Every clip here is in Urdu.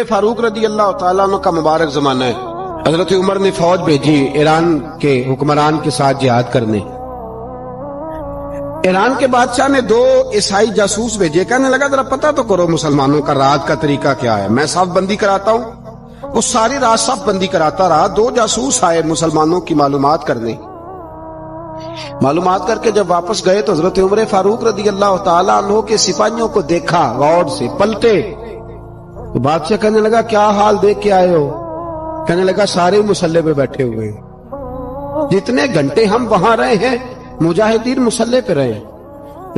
عمر فاروق رضی اللہ تعالیٰ عنہ کا مبارک زمانہ ہے. حضرت عمر نے فوج بھیجی ایران کے حکمران کے ساتھ جہاد کرنے. ایران کے بادشاہ نے 2 عیسائی جاسوس بھیجے. کہنے لگا ذرا پتہ تو کرو مسلمانوں کا رات کا طریقہ کیا ہے, میں صف بندی کراتا ہوں. وہ ساری رات صف بندی کراتا رہا. 2 جاسوس آئے مسلمانوں کی معلومات کرنے. معلومات کر کے جب واپس گئے تو حضرت عمر فاروق رضی اللہ تعالیٰ عنہ کے سپاہیوں کو دیکھا, غور سے پلٹے. تو بادشاہ کہنے لگا کیا حال دیکھ کے آئے ہو؟ کہنے لگا سارے مسلح پہ بیٹھے ہوئے ہیں. جتنے گھنٹے ہم وہاں رہے ہیں مجاہدین مسلح پہ رہے ہیں.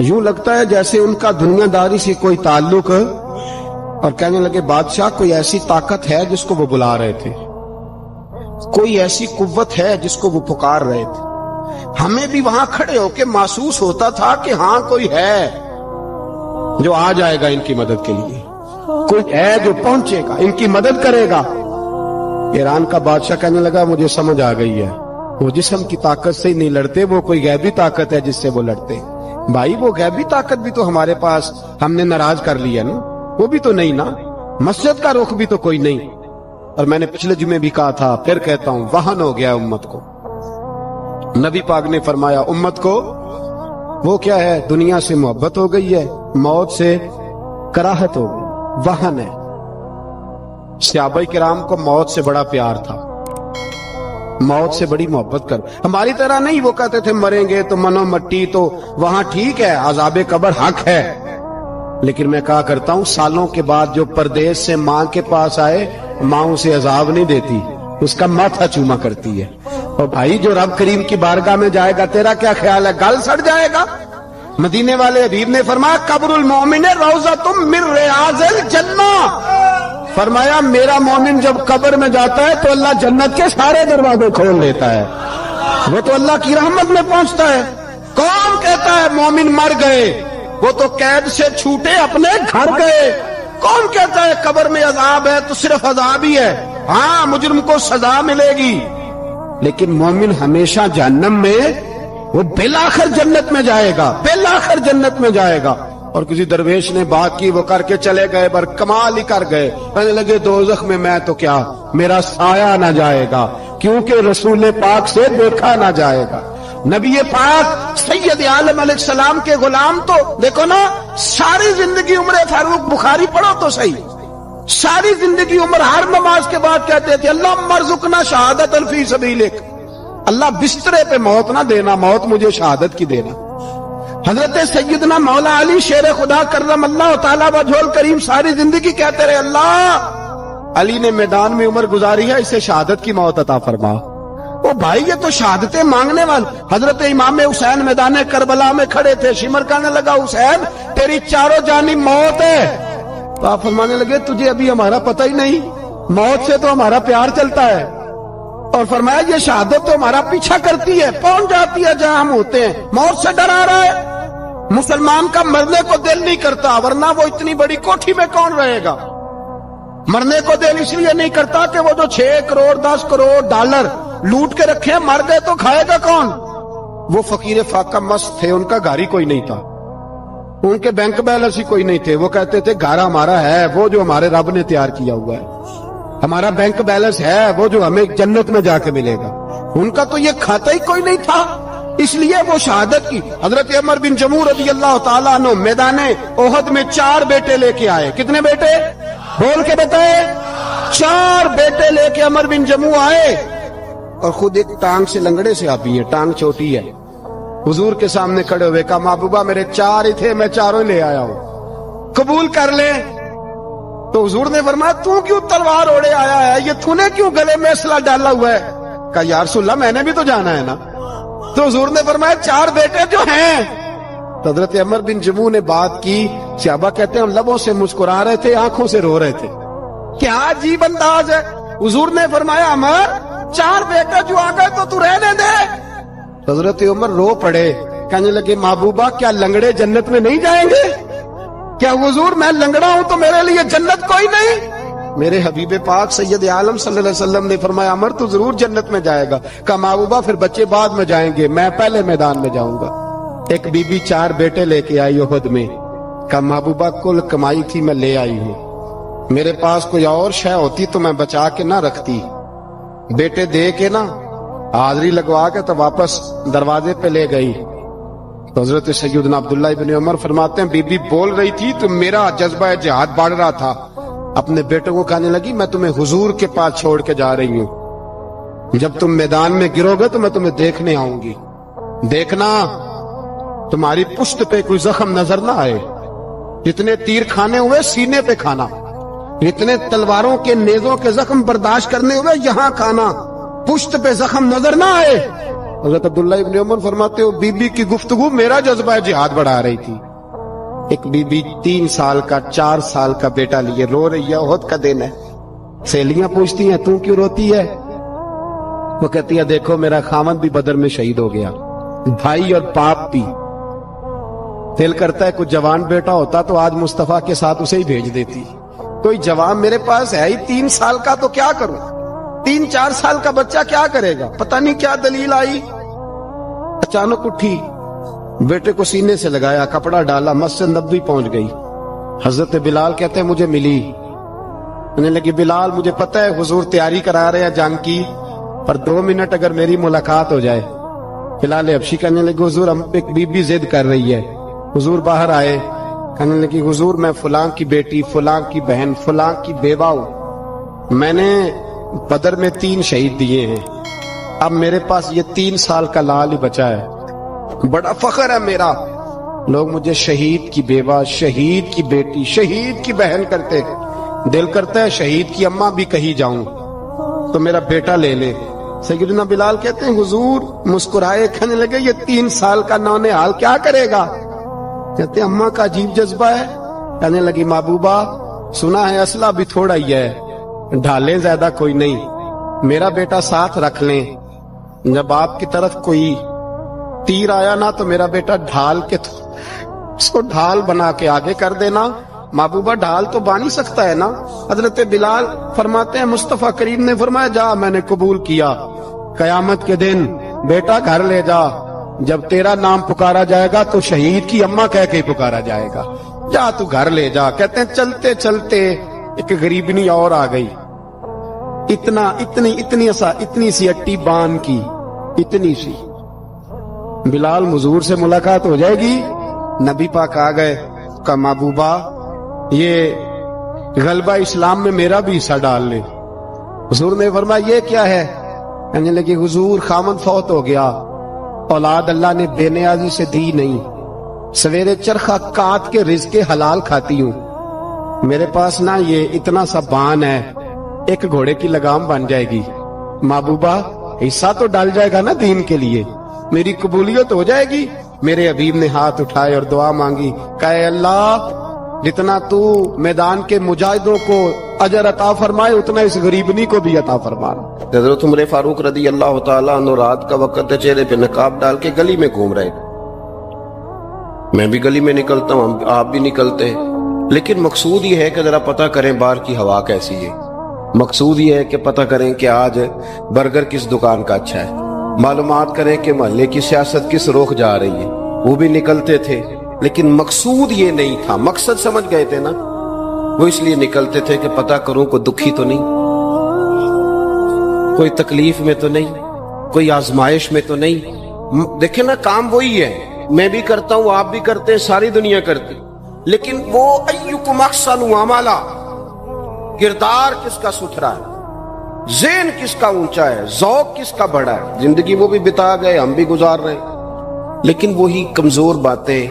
یوں لگتا ہے جیسے ان کا دنیا داری سے کوئی تعلق. اور کہنے لگے بادشاہ کوئی ایسی طاقت ہے جس کو وہ بلا رہے تھے, کوئی ایسی قوت ہے جس کو وہ پکار رہے تھے. ہمیں بھی وہاں کھڑے ہو کے محسوس ہوتا تھا کہ ہاں کوئی ہے جو آ جائے گا ان کی مدد کے لیے, کوئی ہے جو پہنچے گا ان کی مدد کرے گا. ایران کا بادشاہ کہنے لگا مجھے سمجھ آ گئی ہے, وہ جسم کی طاقت سے ہی نہیں لڑتے, وہ کوئی غیبی طاقت ہے جس سے وہ لڑتے. بھائی وہ غیبی طاقت بھی تو ہمارے پاس ہم نے ناراض کر لیا نا, وہ بھی تو نہیں نا, مسجد کا رخ بھی تو کوئی نہیں. اور میں نے پچھلے جمعے بھی کہا تھا, پھر کہتا ہوں, وہن ہو گیا امت کو. نبی پاک نے فرمایا امت کو وہ کیا ہے, دنیا سے محبت ہو گئی ہے, موت سے کراہت ہو گئی, وہن ہے. صحابہ کرام کو موت سے بڑا پیار تھا, موت سے بڑی محبت کر. ہماری طرح نہیں, وہ کہتے تھے مریں گے تو منو مٹی, تو وہاں ٹھیک ہے عذاب قبر حق ہے, لیکن میں کہا کرتا ہوں سالوں کے بعد جو پردیس سے ماں کے پاس آئے, ماں اسے عذاب نہیں دیتی, اس کا ماتھا چوما کرتی ہے. اور بھائی جو رب کریم کی بارگاہ میں جائے گا تیرا کیا خیال ہے, گل سڑ جائے گا؟ مدینے والے حبیب نے فرمایا قبر المومن روضۃ من ریاض الجنہ. فرمایا میرا مومن جب قبر میں جاتا ہے تو اللہ جنت کے سارے دروازے کھول لیتا ہے, وہ تو اللہ کی رحمت میں پہنچتا ہے. کون کہتا ہے مومن مر گئے, وہ تو قید سے چھوٹے اپنے گھر گئے. کون کہتا ہے قبر میں عذاب ہے تو صرف عذاب ہی ہے, ہاں مجرم کو سزا ملے گی, لیکن مومن ہمیشہ جہنم میں, وہ بالآخر جنت میں جائے گا, بالآخر جنت میں جائے گا. اور کسی درویش نے بات کی, وہ کر کے چلے گئے, پر کمال ہی کر گئے. کہنے لگے دوزخ میں میں تو کیا, میرا سایہ نہ جائے گا, کیونکہ رسول پاک سے دیکھا نہ جائے گا. نبی پاک سید عالم علیہ السلام کے غلام تو دیکھو نا, ساری زندگی عمر فاروق بخاری پڑھو تو صحیح, ساری زندگی عمر ہر نماز کے بعد کہتے تھے اللہم ارزقنا شہادت فی سبیلک, اللہ بسترے پہ موت نہ دینا, موت مجھے شہادت کی دینا. حضرت سیدنا مولا علی شیر خدا کرم اللہ تعالیٰ وجہہ الکریم ساری زندگی کہتے رہے اللہ علی نے میدان میں عمر گزاری ہے, اسے شہادت کی موت عطا فرما. وہ بھائی یہ تو شہادتیں مانگنے والے. حضرت امام حسین میدان کربلا میں کھڑے تھے, شمر کہنے لگا حسین تیری چاروں جانب موت ہے. تو آپ فرمانے لگے تجھے ابھی ہمارا پتہ ہی نہیں, موت سے تو ہمارا پیار چلتا ہے. اور فرمایا یہ شہادت تو ہمارا پیچھا کرتی ہے, پہنچ جاتی ہے جہاں ہم ہوتے ہیں. موت سے ڈر آ رہا ہے, مسلمان کا مرنے کو دل نہیں کرتا, ورنہ وہ اتنی بڑی کوٹھی میں کون رہے گا. مرنے کو دل اس لیے نہیں کرتا کہ وہ جو 6 کروڑ 10 کروڑ ڈالر لوٹ کے رکھے, مر گئے تو کھائے گا کون. وہ فقیر فاقہ مست تھے, ان کا گھر ہی کوئی نہیں تھا, ان کے بینک بیلنس ہی کوئی نہیں تھے. وہ کہتے تھے گھر ہمارا ہے وہ جو ہمارے رب نے تیار کیا ہوا ہے, ہمارا بینک بیلنس ہے وہ جو ہمیں جنت میں جا کے ملے گا. ان کا تو یہ کھاتا ہی کوئی نہیں تھا, اس لیے وہ شہادت کی. حضرت عمر بن جموع رضی اللہ تعالیٰ عنہ میدان احد میں 4 بیٹے لے کے آئے. کتنے بیٹے بول کے بتائے؟ 4 بیٹے لے کے عمر بن جموع آئے, اور خود ایک ٹانگ سے لنگڑے سے آپی ہے, ٹانگ چھوٹی ہے. حضور کے سامنے کھڑے ہوئے کہا محبوبہ میرے 4 ہی تھے, میں 4 لے آیا ہوں, قبول کر لیں. تو حضور نے فرمایا تو کیوں تلوار اوڑے آیا ہے, یہ تو نے کیوں گلے میں اسلحہ ڈالا ہوا ہے؟ کہا یا رسول اللہ میں نے بھی تو جانا ہے نا. تو حضور نے فرمایا 4 بیٹے جو ہیں. تو حضرت عمر بن جموع نے بات کی, صحابہ کہتے ہیں ہم لبوں سے مسکرا رہے تھے, آنکھوں سے رو رہے تھے. کیا عجیب انداز ہے. حضور نے فرمایا عمر 4 بیٹے جو آ گئے تو رہنے دے. حضرت عمر رو پڑے, کہنے لگے محبوبہ کیا لنگڑے جنت میں نہیں جائیں گے؟ کیا حضور میں لنگڑا ہوں تو میرے لیے جنت کوئی نہیں؟ میرے حبیب پاک سید عالم صلی اللہ علیہ وسلم نے فرمایا عمر تو ضرور جنت میں جائے گا. کہا محبوبہ پھر بچے بعد میں جائیں گے, میں پہلے میدان میں جاؤں گا. ایک بی بی 4 بیٹے لے کے آئی احد میں. کہا محبوبہ کل کمائی تھی میں لے آئی ہوں, میرے پاس کوئی اور شے ہوتی تو میں بچا کے نہ رکھتی. بیٹے دے کے نا حاضری لگوا کے تو واپس دروازے پہ لے گئی. تو حضرت سیدنا عبداللہ ابن عمر فرماتے ہیں بی بی بول رہی تھی تو میرا جذبہ جہاد بڑھ رہا تھا. اپنے بیٹوں کو کہنے لگی میں تمہیں حضور کے پاس چھوڑ کے جا رہی ہوں. جب تم میدان میں گرو گے تو میں تمہیں دیکھنے آؤں گی. دیکھنا تمہاری پشت پہ کوئی زخم نظر نہ آئے. جتنے تیر کھانے ہوئے سینے پہ کھانا, جتنے تلواروں کے نیزوں کے زخم برداشت کرنے ہوئے یہاں کھانا, پشت پہ زخم نظر نہ آئے. حضرت عبداللہ ابن عمر فرماتے ہو بی بی کی گفتگو میرا جذبہ جہاد بڑھا رہی تھی. ایک بی بی 3 سال کا 4 سال کا بیٹا لیے رو رہی ہے, احد کا دن ہے. سہیلیاں پوچھتی ہیں تو کیوں روتی ہے؟ وہ کہتی ہے دیکھو میرا خاوند بھی بدر میں شہید ہو گیا, بھائی اور باپ بھی. دل کرتا ہے کوئی جوان بیٹا ہوتا تو آج مصطفیٰ کے ساتھ اسے ہی بھیج دیتی. کوئی جوان میرے پاس ہے ہی 3 سال کا تو کیا کروں, 3-4 سال کا بچہ کیا کرے گا؟ پتہ نہیں کیا دلیل آئی. اچانک اٹھی, بیٹے کو سینے سے لگایا, کپڑا ڈالا, مسجد نبوی پہنچ گئی. حضرت بلال کہتے ہیں مجھے ملی. کہنے لگی بلال مجھے پتہ ہے حضور تیاری کرا رہے ہیں جنگ کی, پر 2 منٹ اگر میری ملاقات ہو جائے. بلال حبشی کہنے لگے حضور ہم ایک بی بی ضد کر رہی ہے. حضور باہر آئے, کہنے لگی حضور میں فلاں کی بیٹی, فلاں کی بہن, فلاں کی بیوہ ہوں. میں نے بدر میں 3 شہید دیے ہیں. اب میرے پاس یہ 3 سال کا لال ہی بچا ہے. بڑا فخر ہے میرا. لوگ مجھے شہید کی بیوہ, شہید کی بیٹی, شہید کی بہن کرتے. دل کرتا ہے شہید کی اماں بھی کہیں جاؤں تو میرا بیٹا لے لے. سیدنا بلال کہتے ہیں حضور مسکرائے, کہنے لگے یہ 3 سال کا نونہال کیا کرے گا؟ کہتے ہیں اماں کا عجیب جذبہ ہے. کہنے لگی محبوبہ سنا ہے اسلحہ بھی تھوڑا ہی ہے, ڈھالیں زیادہ کوئی نہیں, میرا بیٹا ساتھ رکھ لیں. جب آپ کی طرف کوئی تیر آیا نا تو میرا بیٹا ڈھال کے اس کو ڈھال بنا کے آگے کر دینا. محبوبہ ڈھال تو بانی سکتا ہے نا. حضرت بلال فرماتے ہیں مصطفیٰ کریم نے فرمایا جا میں نے قبول کیا. قیامت کے دن بیٹا گھر لے جا, جب تیرا نام پکارا جائے گا تو شہید کی اماں کہہ کے پکارا جائے گا. جا تو گھر لے جا. کہتے ہیں چلتے چلتے ایک غریبنی اور آ گئی. اتنی سی اٹی بان کی, اتنی سی. بلال حضور سے ملاقات ہو جائے گی. نبی پاک آ گئے, کہا محبوبہ یہ غلبہ اسلام میں میرا بھی حصہ ڈال لے. حضور نے فرمایا یہ کیا ہے؟ کہنے لگی حضور خامد فوت ہو گیا, اولاد اللہ نے بے نیازی سے دی نہیں, سویرے چرخہ کاٹ کے رزق حلال کھاتی ہوں. میرے پاس نا یہ اتنا سا بان ہے, ایک گھوڑے کی لگام بن جائے گی. محبوبہ حصہ تو ڈال جائے گا نا دین کے لیے, میری قبولیت ہو جائے گی. میرے حبیب نے ہاتھ اٹھائے اور دعا مانگی, کہے اللہ جتنا تو میدان کے مجاہدوں کو اجر عطا فرمائے اتنا اس غریبنی کو بھی عطا فرما. حضرت عمر فاروق رضی اللہ تعالیٰ عنہ رات کا وقت چہرے پہ نقاب ڈال کے گلی میں گھوم رہے. میں بھی گلی میں نکلتا ہوں, آپ بھی نکلتے ہیں, لیکن مقصود یہ ہے کہ ذرا پتہ کریں باہر کی ہوا کیسی ہے. مقصود یہ ہے کہ پتہ کریں کہ آج برگر کس دکان کا اچھا ہے, معلومات کریں کہ محلے کی سیاست کس رخ جا رہی ہے. وہ بھی نکلتے تھے, لیکن مقصود یہ نہیں تھا. مقصد سمجھ گئے تھے نا, وہ اس لیے نکلتے تھے کہ پتہ کروں کوئی دکھی تو نہیں, کوئی تکلیف میں تو نہیں, کوئی آزمائش میں تو نہیں. دیکھیں نا کام وہی ہے, میں بھی کرتا ہوں, آپ بھی کرتے ہیں, ساری دنیا کرتی, لیکن وہ ایکم احسن عملا, کردار کس کا ستھرا ہے, ذہن کس کا اونچا ہے, ذوق کس کا بڑا ہے. زندگی وہ بھی بتا گئے, ہم بھی گزار رہے ہیں, لیکن وہی کمزور باتیں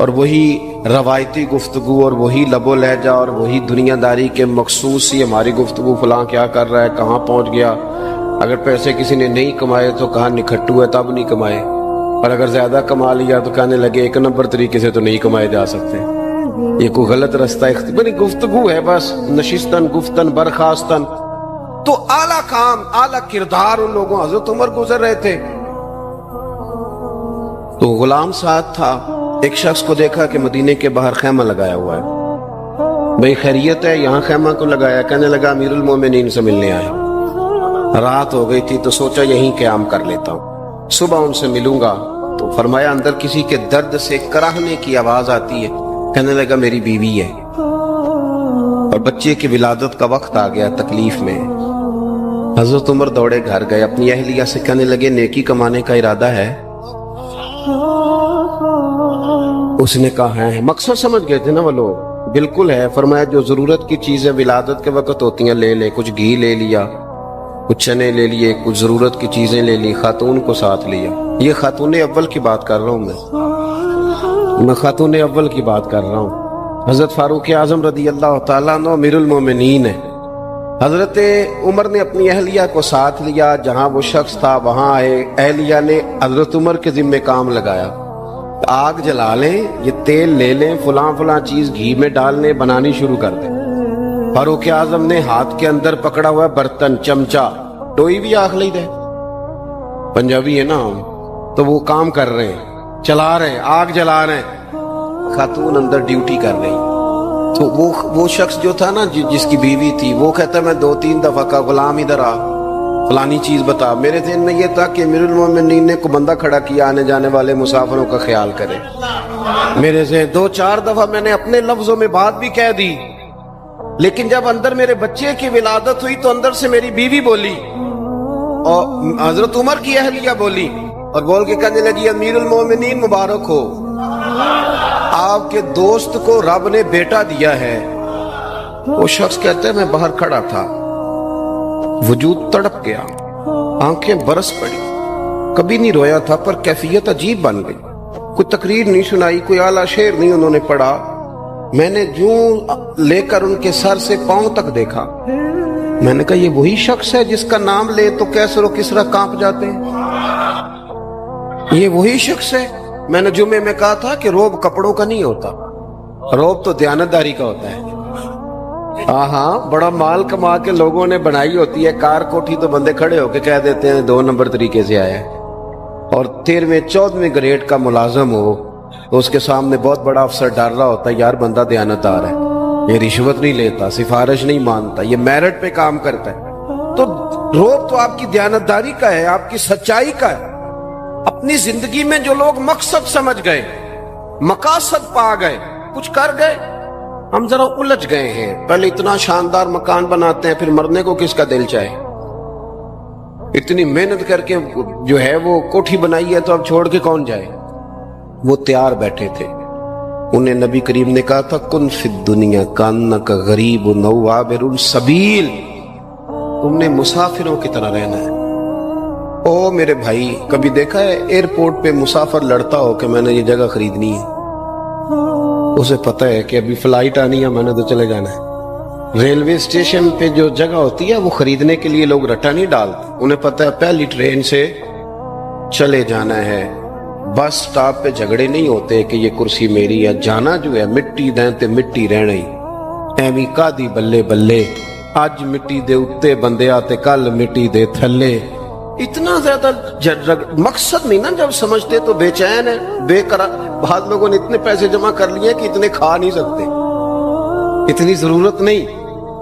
اور وہی روایتی گفتگو اور وہی لب و لہجہ اور وہی دنیا داری کے مخصوص سی ہماری گفتگو, فلاں کیا کر رہا ہے, کہاں پہنچ گیا. اگر پیسے کسی نے نہیں کمائے تو کہاں نکھٹو ہے تب نہیں کمائے, اور اگر زیادہ کما لیا تو کہنے لگے 1 نمبر طریقے سے تو نہیں کمائے جا سکتے. یہ کوئی غلط رستہ بڑی گفتگو ہے, بس نشستن گفتن برخاستن. تو اعلیٰ کام اعلیٰ کردار ان لوگوں, حضرت عمر گزر رہے تھے تو غلام ساتھ تھا. ایک شخص کو دیکھا کہ مدینے کے باہر خیمہ لگایا ہوا ہے. بھئی خیریت ہے, یہاں خیمہ کو لگایا؟ کہنے لگا امیر المومنین سے ملنے آیا. رات ہو گئی تھی تو سوچا یہیں قیام کر لیتا ہوں, صبح ان سے ملوں گا. تو فرمایا اندر کسی کے درد سے کراہنے کی آواز آتی ہے. کہنے لگا میری بیوی ہے. اور بچے کی ولادت کا وقت آ گیا تکلیف میں. حضرت عمر دوڑے گھر گئے, اپنی اہلیہ سے کہنے لگے نیکی کمانے کا ارادہ ہے؟ اس نے کہا ہے. مقصد سمجھ گئے تھے نا وہ لوگ. بالکل ہے. فرمایا جو ضرورت کی چیزیں ولادت کے وقت ہوتی ہیں لے لے. کچھ گھی لے لیا, کچھ چنے لے لیے, کچھ ضرورت کی چیزیں لے لی, خاتون کو ساتھ لیا. یہ خاتون اول کی بات کر رہا ہوں میں خاتون اول کی بات کر رہا ہوں. حضرت فاروق اعظم رضی اللہ تعالیٰ عنہ امیر المومنین ہے. حضرت عمر نے اپنی اہلیہ کو ساتھ لیا. جہاں وہ شخص تھا وہاں آئے. اہلیہ نے حضرت عمر کے ذمہ کام لگایا, آگ جلا لیں, یہ تیل لے لیں, فلاں فلاں چیز گھی میں ڈالنے, بنانی شروع کر دیں. فاروق اعظم نے ہاتھ کے اندر پکڑا ہوا برتن, چمچہ, ڈوئی بھی آخ لی دے, پنجابی ہے نا, تو وہ کام کر رہے ہیں, چلا رہے ہیں, آگ جلا رہے ہیں. خاتون اندر ڈیوٹی کر رہی. تو وہ شخص جو تھا نا جس کی بیوی تھی, وہ کہتا ہے میں 2-3 دفعہ کا غلام ادھر آ, فلانی چیز بتا. میرے ذہن میں یہ تھا کہ امیر المومنین نے کو بندہ کھڑا کیا آنے جانے والے مسافروں کا خیال کرے. میرے ذہن 2-4 دفعہ میں نے اپنے لفظوں میں بات بھی کہہ دی, لیکن جب اندر میرے بچے کی ولادت ہوئی تو اندر سے میری بیوی بولی اور حضرت عمر کی اہلیہ بولی اور بول کے کہنے لگی امیر المومنین مبارک ہو, آپ کے دوست کو رب نے بیٹا دیا ہے. وہ شخص کہتا ہے میں باہر کھڑا تھا, وجود تڑپ گیا, آنکھیں برس پڑی. کبھی نہیں رویا تھا پر کیفیت عجیب بن گئی. کوئی تقریر نہیں سنائی, کوئی اعلیٰ شعر نہیں انہوں نے پڑھا. میں نے جوں لے کر ان کے سر سے پاؤں تک دیکھا. میں نے کہا یہ وہی شخص ہے جس کا نام لے تو کیسر و کسرا کانپ جاتے ہیں, یہ وہی شخص ہے. میں نے جمعے میں کہا تھا کہ روب کپڑوں کا نہیں ہوتا, روب تو دیانتداری کا ہوتا ہے. ہاں بڑا مال کما کے لوگوں نے بنائی ہوتی ہے, کار کوٹھی تو بندے کھڑے ہو کے کہہ دیتے ہیں 2 نمبر طریقے سے آیا ہے. اور 13ویں-14ویں گریڈ کا ملازم ہو تو اس کے سامنے بہت بڑا افسر ڈر رہا ہوتا ہے یار بندہ دیانتدار ہے, یہ رشوت نہیں لیتا, سفارش نہیں مانتا, یہ میرٹ پہ کام کرتا ہے. تو روب تو آپ کی دیانتداری کا ہے, آپ کی سچائی کا ہے. اپنی زندگی میں جو لوگ مقصد سمجھ گئے, مقاصد پا گئے, کچھ کر گئے, ہم ذرا الجھ گئے ہیں. پہلے اتنا شاندار مکان بناتے ہیں, پھر مرنے کو کس کا دل چاہے. اتنی محنت کر کے جو ہے وہ کوٹھی بنائی ہے تو اب چھوڑ کے کون جائے. وہ تیار بیٹھے تھے. انہیں نبی کریم نے کہا تھا کن فی الدنیا کانک غریب نو عابر السبیل, تم نے مسافروں کی طرح رہنا ہے. او میرے بھائی, کبھی دیکھا ہے ایئرپورٹ پہ مسافر لڑتا ہو کہ میں نے یہ جگہ خریدنی ہے؟ اسے پتہ ہے کہ ابھی فلائٹ آنی ہے, میں نے تو چلے جانا ہے. ریلوے اسٹیشن پہ جو جگہ ہوتی ہے وہ خریدنے کے لیے لوگ رٹا نہیں ڈالتے, انہیں پتہ ہے پہلی ٹرین سے چلے جانا ہے. بس سٹاپ پہ جھگڑے نہیں ہوتے کہ یہ کرسی میری ہے, جانا جو ہے مٹی دیں تے مٹی رہنا ہی. ایویں کادی بلے بلے, اج مٹی دے اتے بندے آتے کل مٹی دے تھلے. اتنا زیادہ مقصد نہیں نا جب سمجھتے تو بے چین ہے, بے قرار. بعض لوگوں نے اتنے پیسے جمع کر لیے کہ اتنے کھا نہیں سکتے, اتنی ضرورت نہیں,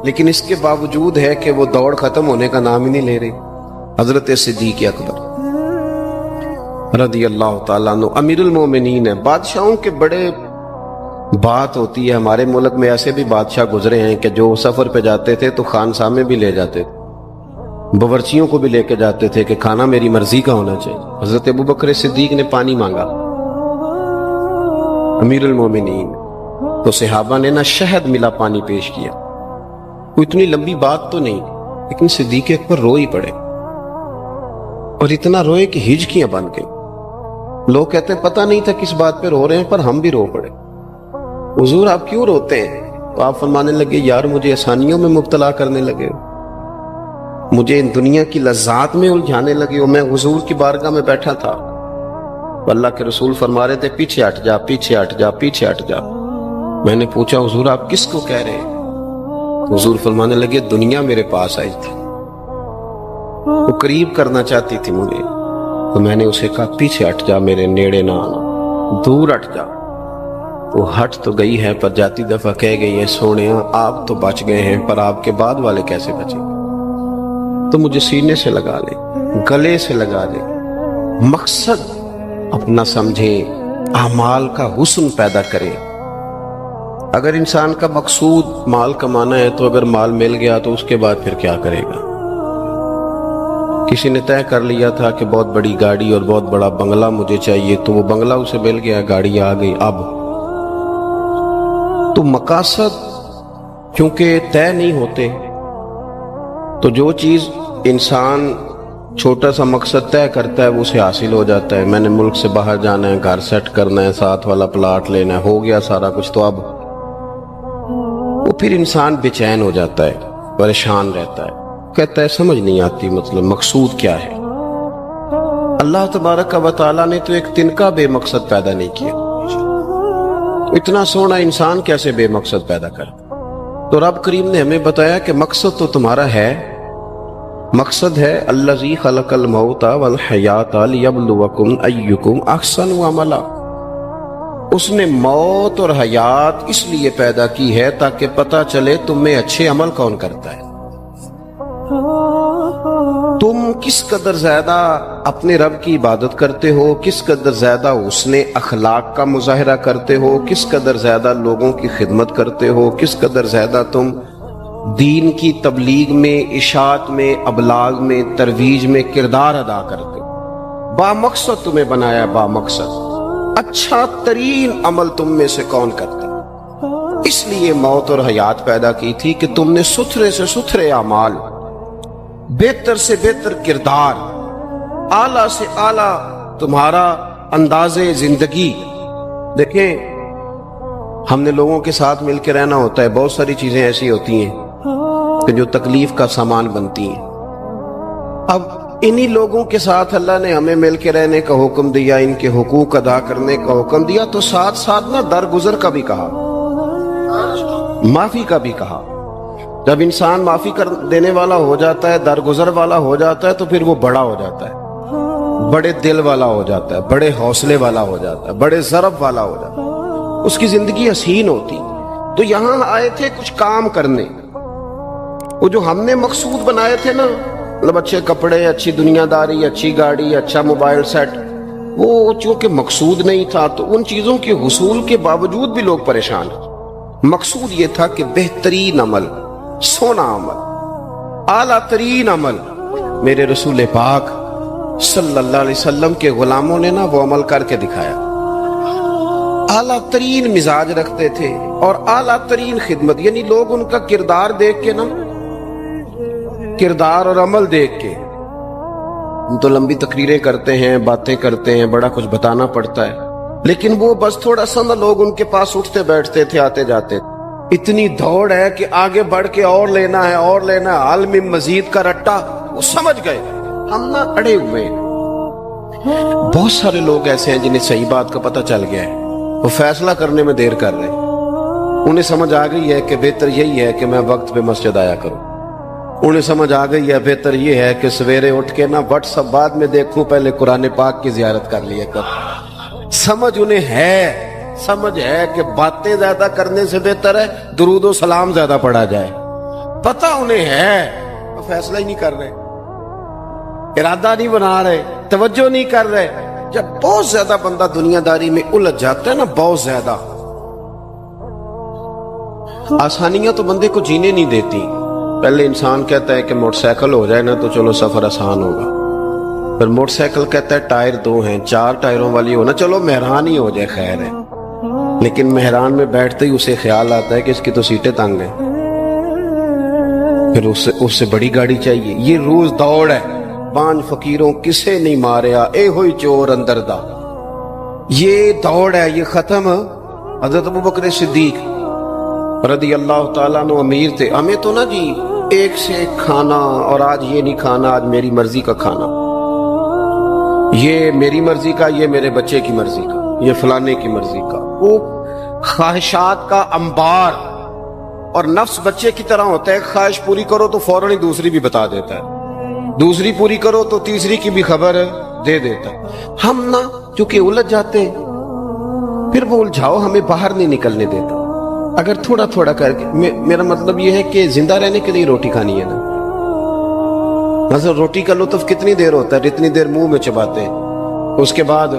لیکن اس کے باوجود ہے کہ وہ دوڑ ختم ہونے کا نام ہی نہیں لے رہی. حضرت صدیق اکبر رضی اللہ تعالیٰ عنہ امیر المومنین ہے. بادشاہوں کے بڑے بات ہوتی ہے. ہمارے ملک میں ایسے بھی بادشاہ گزرے ہیں کہ جو سفر پہ جاتے تھے تو خانسا میں بھی لے جاتے تھے, باورچیوں کو بھی لے کے جاتے تھے کہ کھانا میری مرضی کا ہونا چاہیے. حضرت ابوبکر صدیق نے پانی مانگا, امیر المومنین, تو صحابہ نے نہ شہد ملا پانی پیش کیا. کوئی اتنی لمبی بات تو نہیں, لیکن صدیق اکبر رو ہی پڑے, اور اتنا روئے کہ ہجکیاں بن گئی. لوگ کہتے ہیں پتہ نہیں تھا کس بات پہ رو رہے ہیں, پر ہم بھی رو پڑے. حضور آپ کیوں روتے ہیں؟ تو آپ فرمانے لگے یار مجھے آسانیوں میں مبتلا کرنے لگے ہو, مجھے ان دنیا کی لذات میں الجھانے لگے ہو. میں حضور کی بارگاہ میں بیٹھا تھا, اللہ کے رسول فرما رہے تھے پیچھے ہٹ جا, پیچھے ہٹ جا, پیچھے ہٹ جا. میں نے پوچھا حضور آپ کس کو کہہ رہے ہیں؟ حضور فرمانے لگے دنیا میرے پاس آئی تھی, وہ قریب کرنا چاہتی تھی مجھے, تو میں نے اسے کہا پیچھے ہٹ جا, میرے نیڑے نہ آنا, دور ہٹ جا. وہ ہٹ تو گئی ہے پر جاتی دفعہ کہہ گئی ہے سونیا آپ تو بچ گئے ہیں, پر آپ کے بعد والے کیسے بچیں؟ تو مجھے سینے سے لگا لے, گلے سے لگا لے, مقصد اپنا سمجھے, اعمال کا حسن پیدا کرے. اگر انسان کا مقصود مال کمانا ہے تو اگر مال مل گیا تو اس کے بعد پھر کیا کرے گا؟ کسی نے طے کر لیا تھا کہ بہت بڑی گاڑی اور بہت بڑا بنگلہ مجھے چاہیے، تو وہ بنگلہ اسے مل گیا، گاڑی آ گئی۔ اب تو مقاصد کیونکہ طے نہیں ہوتے، تو جو چیز انسان چھوٹا سا مقصد طے کرتا ہے وہ اسے حاصل ہو جاتا ہے۔ میں نے ملک سے باہر جانا ہے، گھر سیٹ کرنا ہے، ساتھ والا پلاٹ لینا ہے، ہو گیا سارا کچھ، تو اب وہ پھر انسان بے چین ہو جاتا ہے، پریشان رہتا ہے، کہتا ہے سمجھ نہیں آتی مطلب مقصود کیا ہے۔ اللہ تبارک و تعالیٰ نے تو ایک تنکا بے مقصد پیدا نہیں کیا، اتنا سونا انسان کیسے بے مقصد پیدا کرتا؟ تو رب کریم نے ہمیں بتایا کہ مقصد تو تمہارا ہے، مقصد ہے الذی خلق الموت والحیات لیبلوکم ایکم احسن عملا۔ اس نے موت اور حیات اس لیے پیدا کی ہے تاکہ پتہ چلے تم میں اچھے عمل کون کرتا ہے، تم کس قدر زیادہ اپنے رب کی عبادت کرتے ہو، کس قدر زیادہ اس نے اخلاق کا مظاہرہ کرتے ہو، کس قدر زیادہ لوگوں کی خدمت کرتے ہو، کس قدر زیادہ تم دین کی تبلیغ میں، اشاعت میں، ابلاغ میں، ترویج میں کردار ادا کرتے ہو۔ با مقصد تمہیں بنایا، با مقصد اچھا ترین عمل تم میں سے کون کرتا ہے؟ اس لیے موت اور حیات پیدا کی تھی کہ تم نے ستھرے سے ستھرے اعمال، بہتر سے بہتر کردار، اعلیٰ سے اعلیٰ تمہارا انداز زندگی۔ دیکھیں ہم نے لوگوں کے ساتھ مل کے رہنا ہوتا ہے، بہت ساری چیزیں ایسی ہوتی ہیں کہ جو تکلیف کا سامان بنتی ہیں۔ اب انہی لوگوں کے ساتھ اللہ نے ہمیں مل کے رہنے کا حکم دیا، ان کے حقوق ادا کرنے کا حکم دیا، تو ساتھ ساتھ نہ درگزر کا بھی کہا، معافی کا بھی کہا۔ جب انسان معافی کر دینے والا ہو جاتا ہے، درگزر والا ہو جاتا ہے، تو پھر وہ بڑا ہو جاتا ہے، بڑے دل والا ہو جاتا ہے، بڑے حوصلے والا ہو جاتا ہے، بڑے ضرب والا ہو جاتا ہے، اس کی زندگی حسین ہوتی۔ تو یہاں آئے تھے کچھ کام کرنے، وہ جو ہم نے مقصود بنائے تھے نا، مطلب اچھے کپڑے، اچھی دنیا داری، اچھی گاڑی، اچھا موبائل سیٹ، وہ چونکہ مقصود نہیں تھا تو ان چیزوں کے حصول کے باوجود بھی لوگ پریشان ہیں۔ مقصود یہ تھا کہ بہترین عمل، سونا عمل، اعلیٰ ترین عمل میرے رسول پاک صلی اللہ علیہ وسلم کے غلاموں نے نا وہ عمل کر کے دکھایا۔ اعلیٰ ترین مزاج رکھتے تھے اور اعلیٰ ترین خدمت، یعنی لوگ ان کا کردار دیکھ کے نا، کردار اور عمل دیکھ کے، ہم تو لمبی تقریریں کرتے ہیں، باتیں کرتے ہیں، بڑا کچھ بتانا پڑتا ہے، لیکن وہ بس تھوڑا سا نا لوگ ان کے پاس اٹھتے بیٹھتے تھے، آتے جاتے تھے۔ اتنی دوڑ ہے کہ آگے بڑھ کے اور لینا ہے، اور لینا ہے، عالم مزید کا رٹا، وہ سمجھ گئے ہم نہ اڑے ہوئے ہیں۔ بہت سارے لوگ ایسے ہیں جنہیں صحیح بات کا پتہ چل گیا ہے، وہ فیصلہ کرنے میں دیر کر رہے ہیں، انہیں سمجھ آ گئی ہے کہ بہتر یہی ہے کہ میں وقت پہ مسجد آیا کروں، انہیں سمجھ آ گئی ہے بہتر یہ ہے کہ سویرے اٹھ کے نا واٹس ایپ بعد میں دیکھوں، پہلے قرآن پاک کی زیارت کر لیا کر۔ سمجھ انہیں ہے، سمجھ ہے کہ باتیں زیادہ کرنے سے بہتر ہے درود و سلام زیادہ پڑھا جائے، پتہ انہیں ہے، وہ فیصلہ ہی نہیں کر رہے، ارادہ نہیں بنا رہے، توجہ نہیں کر رہے۔ جب بہت زیادہ بندہ دنیا داری میں الجھ جاتا ہے نا، بہت زیادہ، آسانیاں تو بندے کو جینے نہیں دیتی۔ پہلے انسان کہتا ہے کہ موٹر سائیکل ہو جائے نا تو چلو سفر آسان ہوگا، پھر موٹر سائیکل کہتا ہے ٹائر 2 ہیں، 4 ٹائروں والی ہونا، چلو مہران ہی ہو جائے خیر ہے، لیکن مہران میں بیٹھتے ہی اسے خیال آتا ہے کہ اس کی تو سیٹیں تنگ ہیں، پھر اس سے بڑی گاڑی چاہیے۔ یہ روز دوڑ ہے، 5 فقیروں کسے نہیں ماریا، اے ہوئی چور اندر دا، یہ دوڑ ہے، یہ ختم۔ حضرت ابوبکر صدیق رضی اللہ تعالیٰ عنہ امیر تھے، ہمیں تو نا جی ایک سے ایک کھانا، اور آج یہ نہیں کھانا، آج میری مرضی کا کھانا، یہ میری مرضی کا، یہ میرے بچے کی مرضی کا، یہ فلانے کی مرضی کا، وہ خواہشات کا انبار۔ اور نفس بچے کی طرح ہوتا ہے، خواہش پوری کرو تو فوراً ہی دوسری بھی بتا دیتا ہے، دوسری پوری کرو تو تیسری کی بھی خبر دے دیتا ہے۔ ہم نا چونکہ الجھ جاتے ہیں، پھر وہ الجھاؤ ہمیں باہر نہیں نکلنے دیتا۔ اگر تھوڑا تھوڑا کر کے، میرا مطلب یہ ہے کہ زندہ رہنے کے لیے روٹی کھانی ہے نا، مثلا روٹی کا لطف کتنی دیر ہوتا ہے، جتنی دیر منہ میں چباتے ہیں، اس کے بعد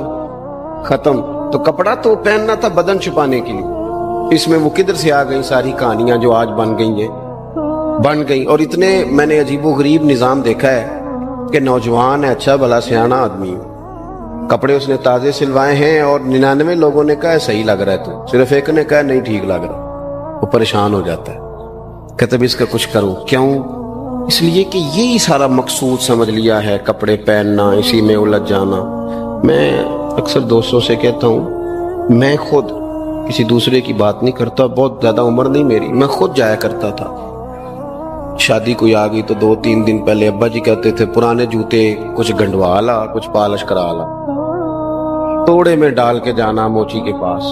ختم۔ تو کپڑا تو پہننا تھا بدن چھپانے کے لیے، اس میں وہ کدھر سے آ گئی ساری کہانیاں جو آج بن گئی. اور اتنے میں نے عجیب و غریب نظام دیکھا ہے کہ نوجوان ہے، اچھا بھلا سیانا آدمی، کپڑے اس نے تازے سلوائے ہیں اور 99 لوگوں نے کہا صحیح لگ رہا ہے، تو صرف ایک نے کہا نہیں ٹھیک لگ رہا. وہ پریشان ہو جاتا ہے، کہتے بھی اس کا کچھ کرو. کیوں؟ اس لیے کہ یہی سارا مقصود سمجھ لیا ہے، کپڑے پہننا، اسی میں الجھ جانا. میں اکثر دوستوں سے کہتا ہوں، میں خود کسی دوسرے کی بات نہیں کرتا، بہت زیادہ عمر نہیں میری، میں خود جایا کرتا تھا. شادی کوئی آ گئی تو 2-3 دن پہلے ابا جی کہتے تھے پرانے جوتے کچھ گنڈوا لا، کچھ پالش کرا لا، توڑے میں ڈال کے جانا موچی کے پاس،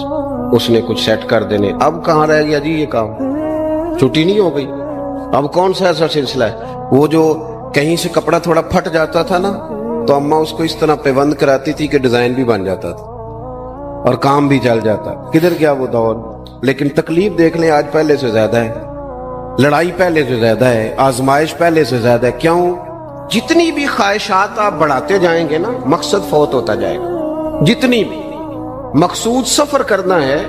اس نے کچھ سیٹ کر دینے. اب کہاں رہ گیا جی یہ کام؟ چھٹی نہیں ہو گئی. اب کون سا ایسا سلسلہ ہے؟ وہ جو کہیں سے کپڑا تھوڑا پھٹ جاتا تھا نا تو اماں اس کو اس طرح پیوند کراتی تھی کہ ڈیزائن بھی بن جاتا تھا اور کام بھی چل جاتا. کدھر گیا وہ دور؟ لیکن تکلیف دیکھ لیں آج پہلے سے زیادہ ہے، لڑائی پہلے سے زیادہ ہے، آزمائش پہلے سے زیادہ ہے. کیوں؟ جتنی بھی خواہشات آپ بڑھاتے جائیں گے نا مقصد فوت ہوتا جائے گا. جتنی بھی مقصود سفر کرنا ہے،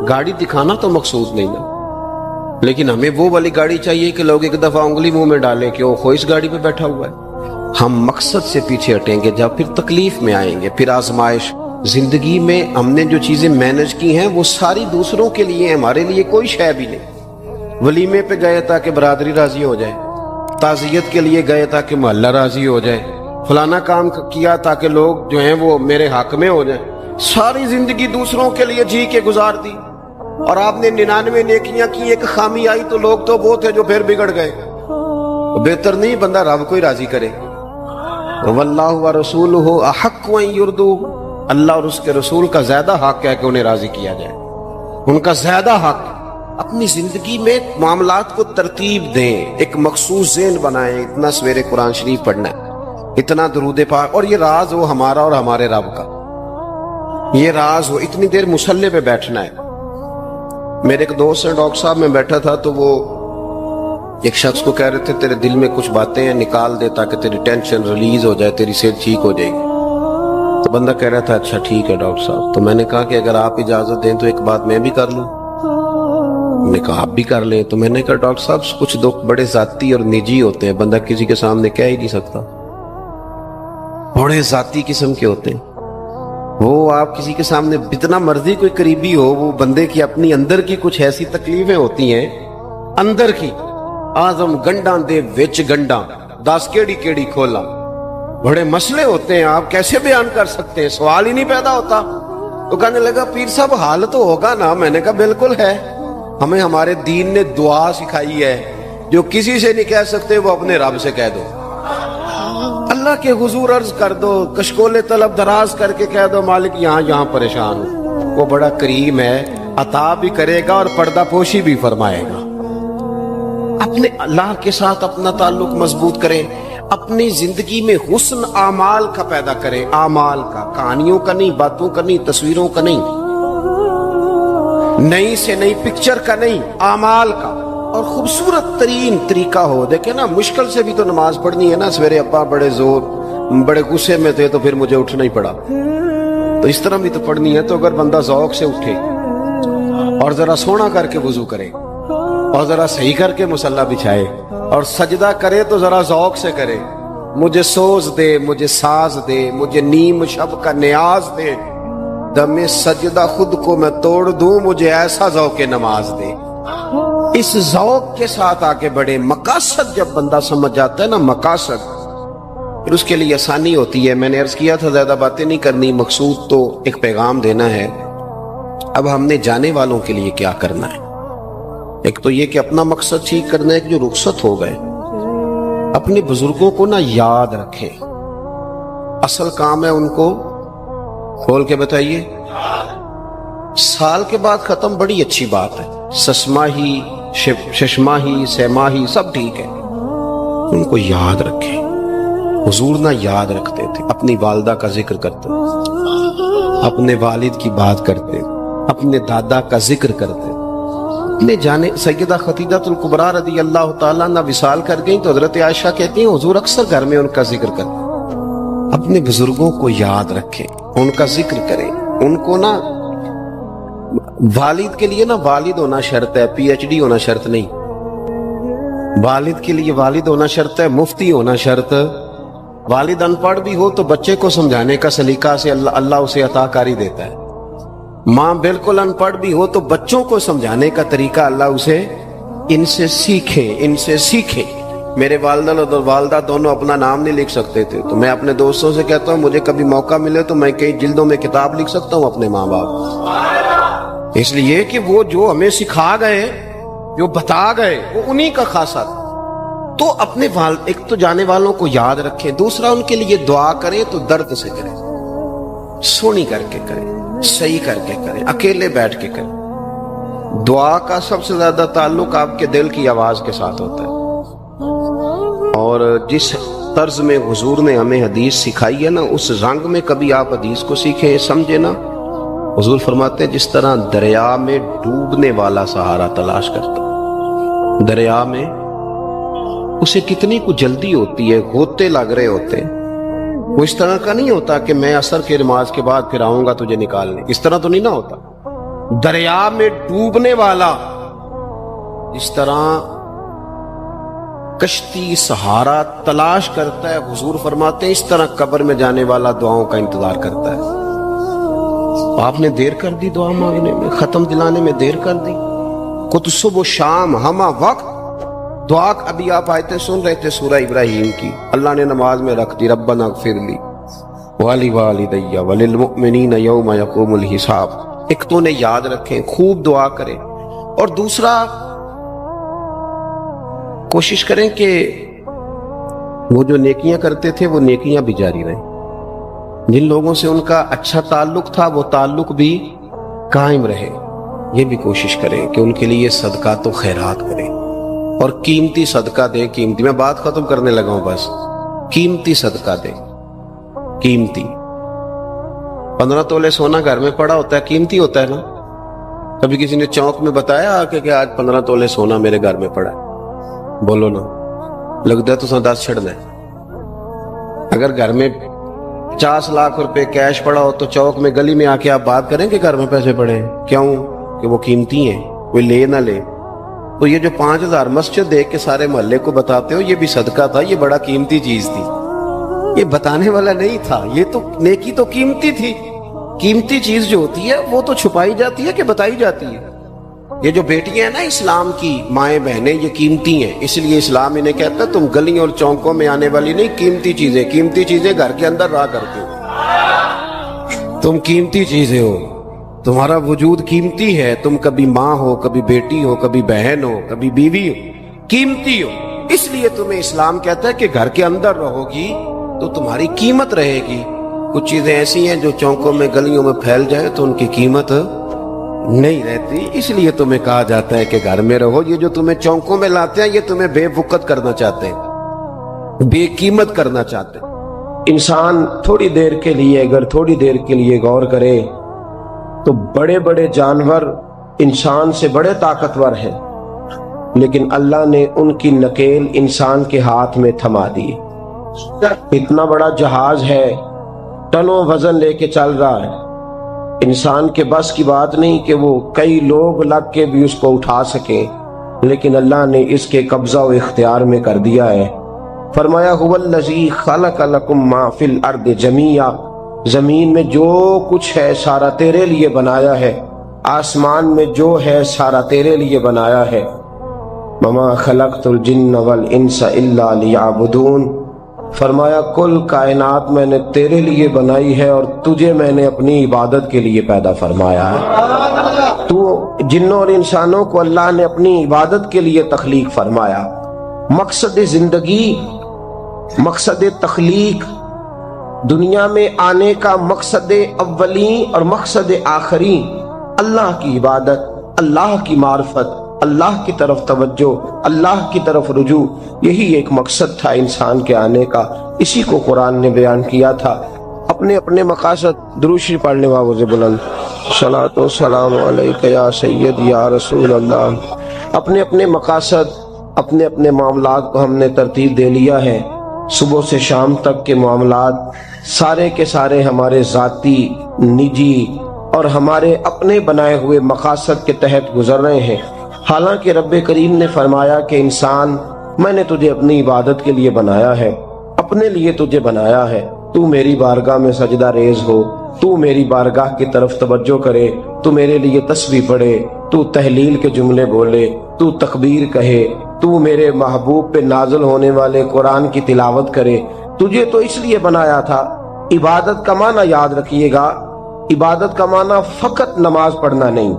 گاڑی دکھانا تو مقصود نہیں نا، لیکن ہمیں وہ والی گاڑی چاہیے کہ لوگ ایک دفعہ انگلی منہ میں ڈالیں کہ وہ اس گاڑی پہ بیٹھا ہوا ہے. ہم مقصد سے پیچھے ہٹیں گے جب پھر تکلیف میں آئیں گے، پھر آزمائش. زندگی میں ہم نے جو چیزیں مینج کی ہیں وہ ساری دوسروں کے لیے، ہمارے لیے کوئی شے بھی نہیں. ولیمے پہ گئے تاکہ برادری راضی ہو جائے، تعزیت کے لیے گئے تاکہ محلہ راضی ہو جائے، فلانا کام کیا تاکہ لوگ جو ہیں وہ میرے حق میں ہو جائیں. ساری زندگی دوسروں کے لیے جی کے گزار دی، اور آپ نے 99 نیکیاں کی، ایک خامی آئی تو لوگ تو وہ تھے جو پھر بگڑ گئے. بہتر نہیں بندہ رب کو ہی راضی کرے. واللہ ورسولہ احق ان یرضوہ، اللہ اور اس کے رسول کا زیادہ حق ہے کہ انہیں راضی کیا جائے، ان کا زیادہ حق. اپنی زندگی میں معاملات کو ترتیب دیں، ایک مخصوص ذہن بنائیں. اتنا سویرے قرآن شریف پڑھنا ہے، اتنا درود پاک، اور یہ راز ہو ہمارا اور ہمارے رب کا، یہ راز ہو. اتنی دیر مصلی پہ بیٹھنا ہے. میرے ایک دوست ہیں ڈاکٹر صاحب، میں بیٹھا تھا تو وہ ایک شخص کو کہہ رہے تھے تیرے دل میں کچھ باتیں ہیں نکال دے تاکہ تیری ٹینشن ریلیز ہو جائے، تیری صحت ٹھیک ہو جائے گی. تو بندہ کہہ رہا تھا اچھا ٹھیک ہے ڈاکٹر صاحب. تو میں نے کہا کہ اگر آپ اجازت دیں تو ایک بات میں بھی کر لوں. انہوں نے کہا آپ بھی کر لیں. تو میں نے کہا ڈاکٹر صاحب کچھ دکھ بڑے ذاتی اور نجی ہوتے ہیں، بندہ کسی کے سامنے کہہ ہی نہیں سکتا، بڑے ذاتی قسم کے ہوتے ہیں. وہ آپ کسی کے سامنے جتنا مرضی کوئی قریبی ہو، وہ بندے کی اپنی اندر کی کچھ ایسی تکلیفیں ہوتی ہیں اندر کی. آزم گنڈاں دے وچ گنڈاں 10 کیڑی کھولا، بڑے مسئلے ہوتے ہیں، آپ کیسے بیان کر سکتے ہیں؟ سوال ہی نہیں پیدا ہوتا. تو کہنے لگا پیر صاحب حال تو ہوگا نا. میں نے کہا بالکل ہے. ہمیں ہمارے دین نے دعا سکھائی ہے، جو کسی سے نہیں کہہ سکتے وہ اپنے رب سے کہہ دو. اللہ کے حضور عرض کر دو، کشکول طلب دراز کر کے کہہ دو مالک یہاں پریشان ہوں. وہ بڑا کریم ہے، عطا بھی کرے گا اور پردہ پوشی بھی فرمائے گا. اپنے اللہ کے ساتھ اپنا تعلق مضبوط کریں. اپنی زندگی میں حسن اعمال کا پیدا کریں، اعمال کا، کہانیوں کا نہیں، باتوں کا نہیں، تصویروں کا نہیں، نئی سے نئی پکچر کا نہیں، اعمال کا. اور خوبصورت ترین طریقہ ہو. دیکھیں نا مشکل سے بھی تو نماز پڑھنی ہے نا. سویرے ابا بڑے غصے میں تھے تو پھر مجھے اٹھنا ہی پڑا، تو اس طرح بھی تو پڑھنی ہے. تو اگر بندہ ذوق سے اٹھے اور ذرا سونا کر کے وضو کرے اور ذرا صحیح کر کے مصلی بچھائے اور سجدہ کرے تو ذرا ذوق سے کرے. مجھے سوز دے، مجھے ساز دے، مجھے نیم شب کا نیاز دے، دم سجدہ خود کو میں توڑ دوں، مجھے ایسا ذوق نماز دے. اس ذوق کے ساتھ آگے بڑھے. مقاصد جب بندہ سمجھ جاتا ہے نا، مقاصد، پھر اس کے لیے آسانی ہوتی ہے. میں نے عرض کیا تھا زیادہ باتیں نہیں کرنی، مقصود تو ایک پیغام دینا ہے. اب ہم نے جانے والوں کے لیے کیا کرنا ہے؟ ایک تو یہ کہ اپنا مقصد ٹھیک کرنا ہے کہ جو رخصت ہو گئے اپنے بزرگوں کو نہ یاد رکھیں. اصل کام ہے ان کو کھول کے بتائیے. سال کے بعد ختم، بڑی اچھی بات ہے. سسماہی، ششماہی، سیماہی سب ٹھیک ہے، ان کو یاد رکھیں. حضور نہ یاد رکھتے تھے، اپنی والدہ کا ذکر کرتے، اپنے والد کی بات کرتے، اپنے دادا کا ذکر کرتے. اپنے جانے سیدہ خدیجہ الکبریٰ رضی اللہ تعالیٰ عنہ وصال کر گئیں تو حضرت عائشہ کہتی ہیں حضور اکثر گھر میں ان کا ذکر کرتے. اپنے بزرگوں کو یاد رکھیں، ان کا ذکر کریں. ان کو نا والد کے لیے نا والد ہونا شرط ہے، پی ایچ ڈی ہونا شرط نہیں. والد کے لیے والد ہونا شرط ہے، مفتی ہونا شرط. والد ان پڑھ بھی ہو تو بچے کو سمجھانے کا سلیقہ سے اللہ اسے عطا کاری دیتا ہے. ماں بالکل ان پڑھ بھی ہو تو بچوں کو سمجھانے کا طریقہ اللہ اسے ان سے سیکھے. میرے والدہ اور والدہ دونوں اپنا نام نہیں لکھ سکتے تھے، تو میں اپنے دوستوں سے کہتا ہوں مجھے کبھی موقع ملے تو میں کئی جلدوں میں کتاب لکھ سکتا ہوں اپنے ماں باپ. اس لیے کہ وہ جو ہمیں سکھا گئے، جو بتا گئے، وہ انہی کا خاصہ تھا. تو اپنے والد، ایک تو جانے والوں کو یاد رکھیں، دوسرا ان کے لیے دعا کریں تو درد سے کریں، سونی کر کے کریں، صحیح کر کے کریں، اکیلے بیٹھ کے کریں. دعا کا سب سے زیادہ تعلق آپ کے دل کی آواز کے ساتھ ہوتا ہے. اور جس طرز میں حضور نے ہمیں حدیث سکھائی ہے نا، اس رنگ میں کبھی آپ حدیث کو سیکھیں، سمجھیں نا. حضور فرماتے ہیں جس طرح دریا میں ڈوبنے والا سہارا تلاش کرتا، دریا میں اسے کتنی کو جلدی ہوتی ہے، ہوتے لگ رہے ہوتے ہیں. وہ اس طرح کا نہیں ہوتا کہ میں عصر کی نماز کے بعد پھر آؤں گا تجھے نکالنے، اس طرح تو نہیں نہ ہوتا. دریا میں ڈوبنے والا اس طرح کشتی سہارا تلاش کرتا ہے، حضور فرماتے ہیں اس طرح قبر میں جانے والا دعاؤں کا انتظار کرتا ہے. آپ نے دیر کر دی دعا مانگنے میں، ختم دلانے میں دیر کر دی. کچھ صبح و شام ہمہ وقت دعا. ابھی آپ آیتیں سن رہے تھے سورہ ابراہیم کی، اللہ نے نماز میں رکھ دی ربنا اغفر لی ولی وللمؤمنین یوم یقوم الحساب. ایک تو نے یاد رکھیں، خوب دعا کریں، اور دوسرا کوشش کریں کہ وہ جو نیکیاں کرتے تھے وہ نیکیاں بھی جاری رہیں. جن لوگوں سے ان کا اچھا تعلق تھا وہ تعلق بھی قائم رہے. یہ بھی کوشش کریں کہ ان کے لیے صدقات و خیرات کریں، اور قیمتی صدقہ دیں. قیمتی، میں بات ختم کرنے لگا ہوں بس. قیمتی صدقہ دیں، قیمتی. 15 تولے سونا گھر میں پڑا ہوتا ہے، قیمتی ہوتا ہے نا. کبھی کسی نے چوک میں بتایا کہ آج 15 تولے سونا میرے گھر میں پڑا ہے؟ بولو نا، لگتا ہے تو 10 چھڑنا ہے. اگر گھر میں 50 لاکھ روپے کیش پڑا ہو تو چوک میں گلی میں آ کے آپ بات کریں کہ گھر میں پیسے پڑے ہیں. کیوں؟ کہ وہ قیمتی ہیں، کوئی لے نہ لے. تو یہ جو 5000 مسجد دیکھ کے سارے محلے کو بتاتے ہو، یہ بھی صدقہ تھا، یہ بڑا قیمتی چیز تھی. یہ بتانے والا نہیں تھا، یہ تو نیکی تو قیمتی تھی. قیمتی چیز جو ہوتی ہے وہ تو چھپائی جاتی ہے کہ بتائی جاتی ہے. یہ جو بیٹیاں ہیں نا اسلام کی، مائیں بہنیں، یہ قیمتی ہیں. اس لیے اسلام انہیں کہتا ہے تم گلیوں اور چوکوں میں آنے والی نہیں، قیمتی چیزیں گھر کے اندر رہا کرتے ہو. تم قیمتی چیزیں ہو، تمہارا وجود قیمتی ہے. تم کبھی ماں ہو، کبھی بیٹی ہو، کبھی بہن ہو، کبھی بیوی ہو، قیمتی ہو. اس لیے تمہیں اسلام کہتا ہے کہ گھر کے اندر رہو گی تو تمہاری قیمت رہے گی. کچھ چیزیں ایسی ہیں جو چوکوں میں گلیوں میں پھیل جائے تو ان کی قیمت نہیں رہتی. اس لیے تمہیں کہا جاتا ہے کہ گھر میں رہو. یہ جو تمہیں چوکوں میں لاتے ہیں یہ تمہیں بے وقت کرنا چاہتے ہیں، بے قیمت کرنا چاہتے ہیں. انسان تھوڑی دیر کے لیے، اگر تھوڑی دیر کے لیے غور کرے تو بڑے بڑے جانور انسان سے بڑے طاقتور ہیں، لیکن اللہ نے ان کی نکیل انسان کے ہاتھ میں تھما دی. اتنا بڑا جہاز ہے، ٹنوں وزن لے کے چل رہا ہے. انسان کے بس کی بات نہیں کہ وہ کئی لوگ لگ کے بھی اس کو اٹھا سکیں، لیکن اللہ نے اس کے قبضہ و اختیار میں کر دیا ہے. فرمایا هو الذی خلق لکم ما فی الارض جمیعا، زمین میں جو کچھ ہے سارا تیرے لیے بنایا ہے، آسمان میں جو ہے سارا تیرے لیے بنایا ہے. وما خلقت الجن والانس الا لیعبدون، فرمایا کل کائنات میں نے تیرے لیے بنائی ہے اور تجھے میں نے اپنی عبادت کے لیے پیدا فرمایا ہے. تو جنوں اور انسانوں کو اللہ نے اپنی عبادت کے لیے تخلیق فرمایا. مقصد زندگی، مقصد تخلیق، دنیا میں آنے کا مقصد اولی اور مقصد آخری اللہ کی عبادت، اللہ کی معرفت، اللہ کی طرف توجہ، اللہ کی طرف رجوع. یہی ایک مقصد تھا انسان کے آنے کا. اسی کو قرآن نے بیان کیا تھا. اپنے اپنے مقاصد، درود شریف پڑھنے والوں سے بلند صلاۃ و سلام علیک یا سید یا رسول اللہ. اپنے اپنے مقاصد، اپنے اپنے معاملات کو ہم نے ترتیب دے لیا ہے. صبح سے شام تک کے معاملات سارے کے سارے ہمارے ذاتی، نجی اور ہمارے اپنے بنائے ہوئے مقاصد کے تحت گزر رہے ہیں، حالانکہ رب کریم نے فرمایا کہ انسان میں نے تجھے اپنی عبادت کے لیے بنایا ہے، اپنے لیے تجھے بنایا ہے، تو میری بارگاہ میں سجدہ ریز ہو، تو میری بارگاہ کی طرف توجہ کرے، تو میرے لیے تسبیح پڑھے، تو تہلیل کے جملے بولے، تو تکبیر کہے، تو میرے محبوب پہ نازل ہونے والے قرآن کی تلاوت کرے۔ تجھے تو اس لیے بنایا تھا۔ عبادت کا معنی یاد رکھیے گا، عبادت کا معنی فقط نماز پڑھنا نہیں،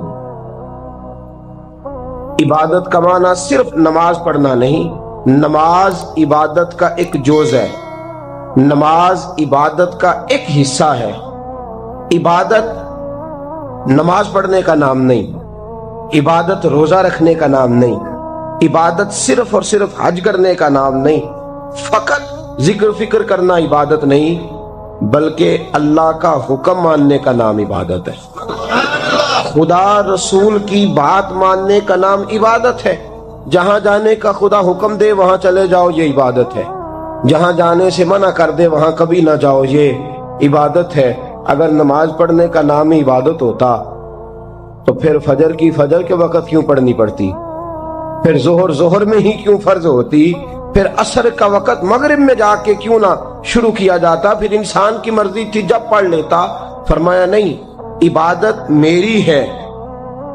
عبادت کا معنی صرف نماز پڑھنا نہیں، نماز عبادت کا ایک جز ہے، نماز عبادت کا ایک حصہ ہے۔ عبادت نماز پڑھنے کا نام نہیں، عبادت روزہ رکھنے کا نام نہیں، عبادت صرف اور صرف حج کرنے کا نام نہیں، فقط ذکر فکر کرنا عبادت نہیں، بلکہ اللہ کا حکم ماننے کا نام عبادت ہے، خدا رسول کی بات ماننے کا نام عبادت ہے۔ جہاں جانے کا خدا حکم دے وہاں چلے جاؤ، یہ عبادت ہے۔ جہاں جانے سے منع کر دے وہاں کبھی نہ جاؤ، یہ عبادت ہے۔ اگر نماز پڑھنے کا نام ہی عبادت ہوتا تو پھر فجر کی فجر کے وقت کیوں پڑھنی پڑتی، پھر ظہر میں ہی کیوں فرض ہوتی، پھر عصر کا وقت مغرب میں جا کے کیوں نہ شروع کیا جاتا، پھر انسان کی مرضی تھی جب پڑھ لیتا۔ فرمایا نہیں، عبادت میری ہے،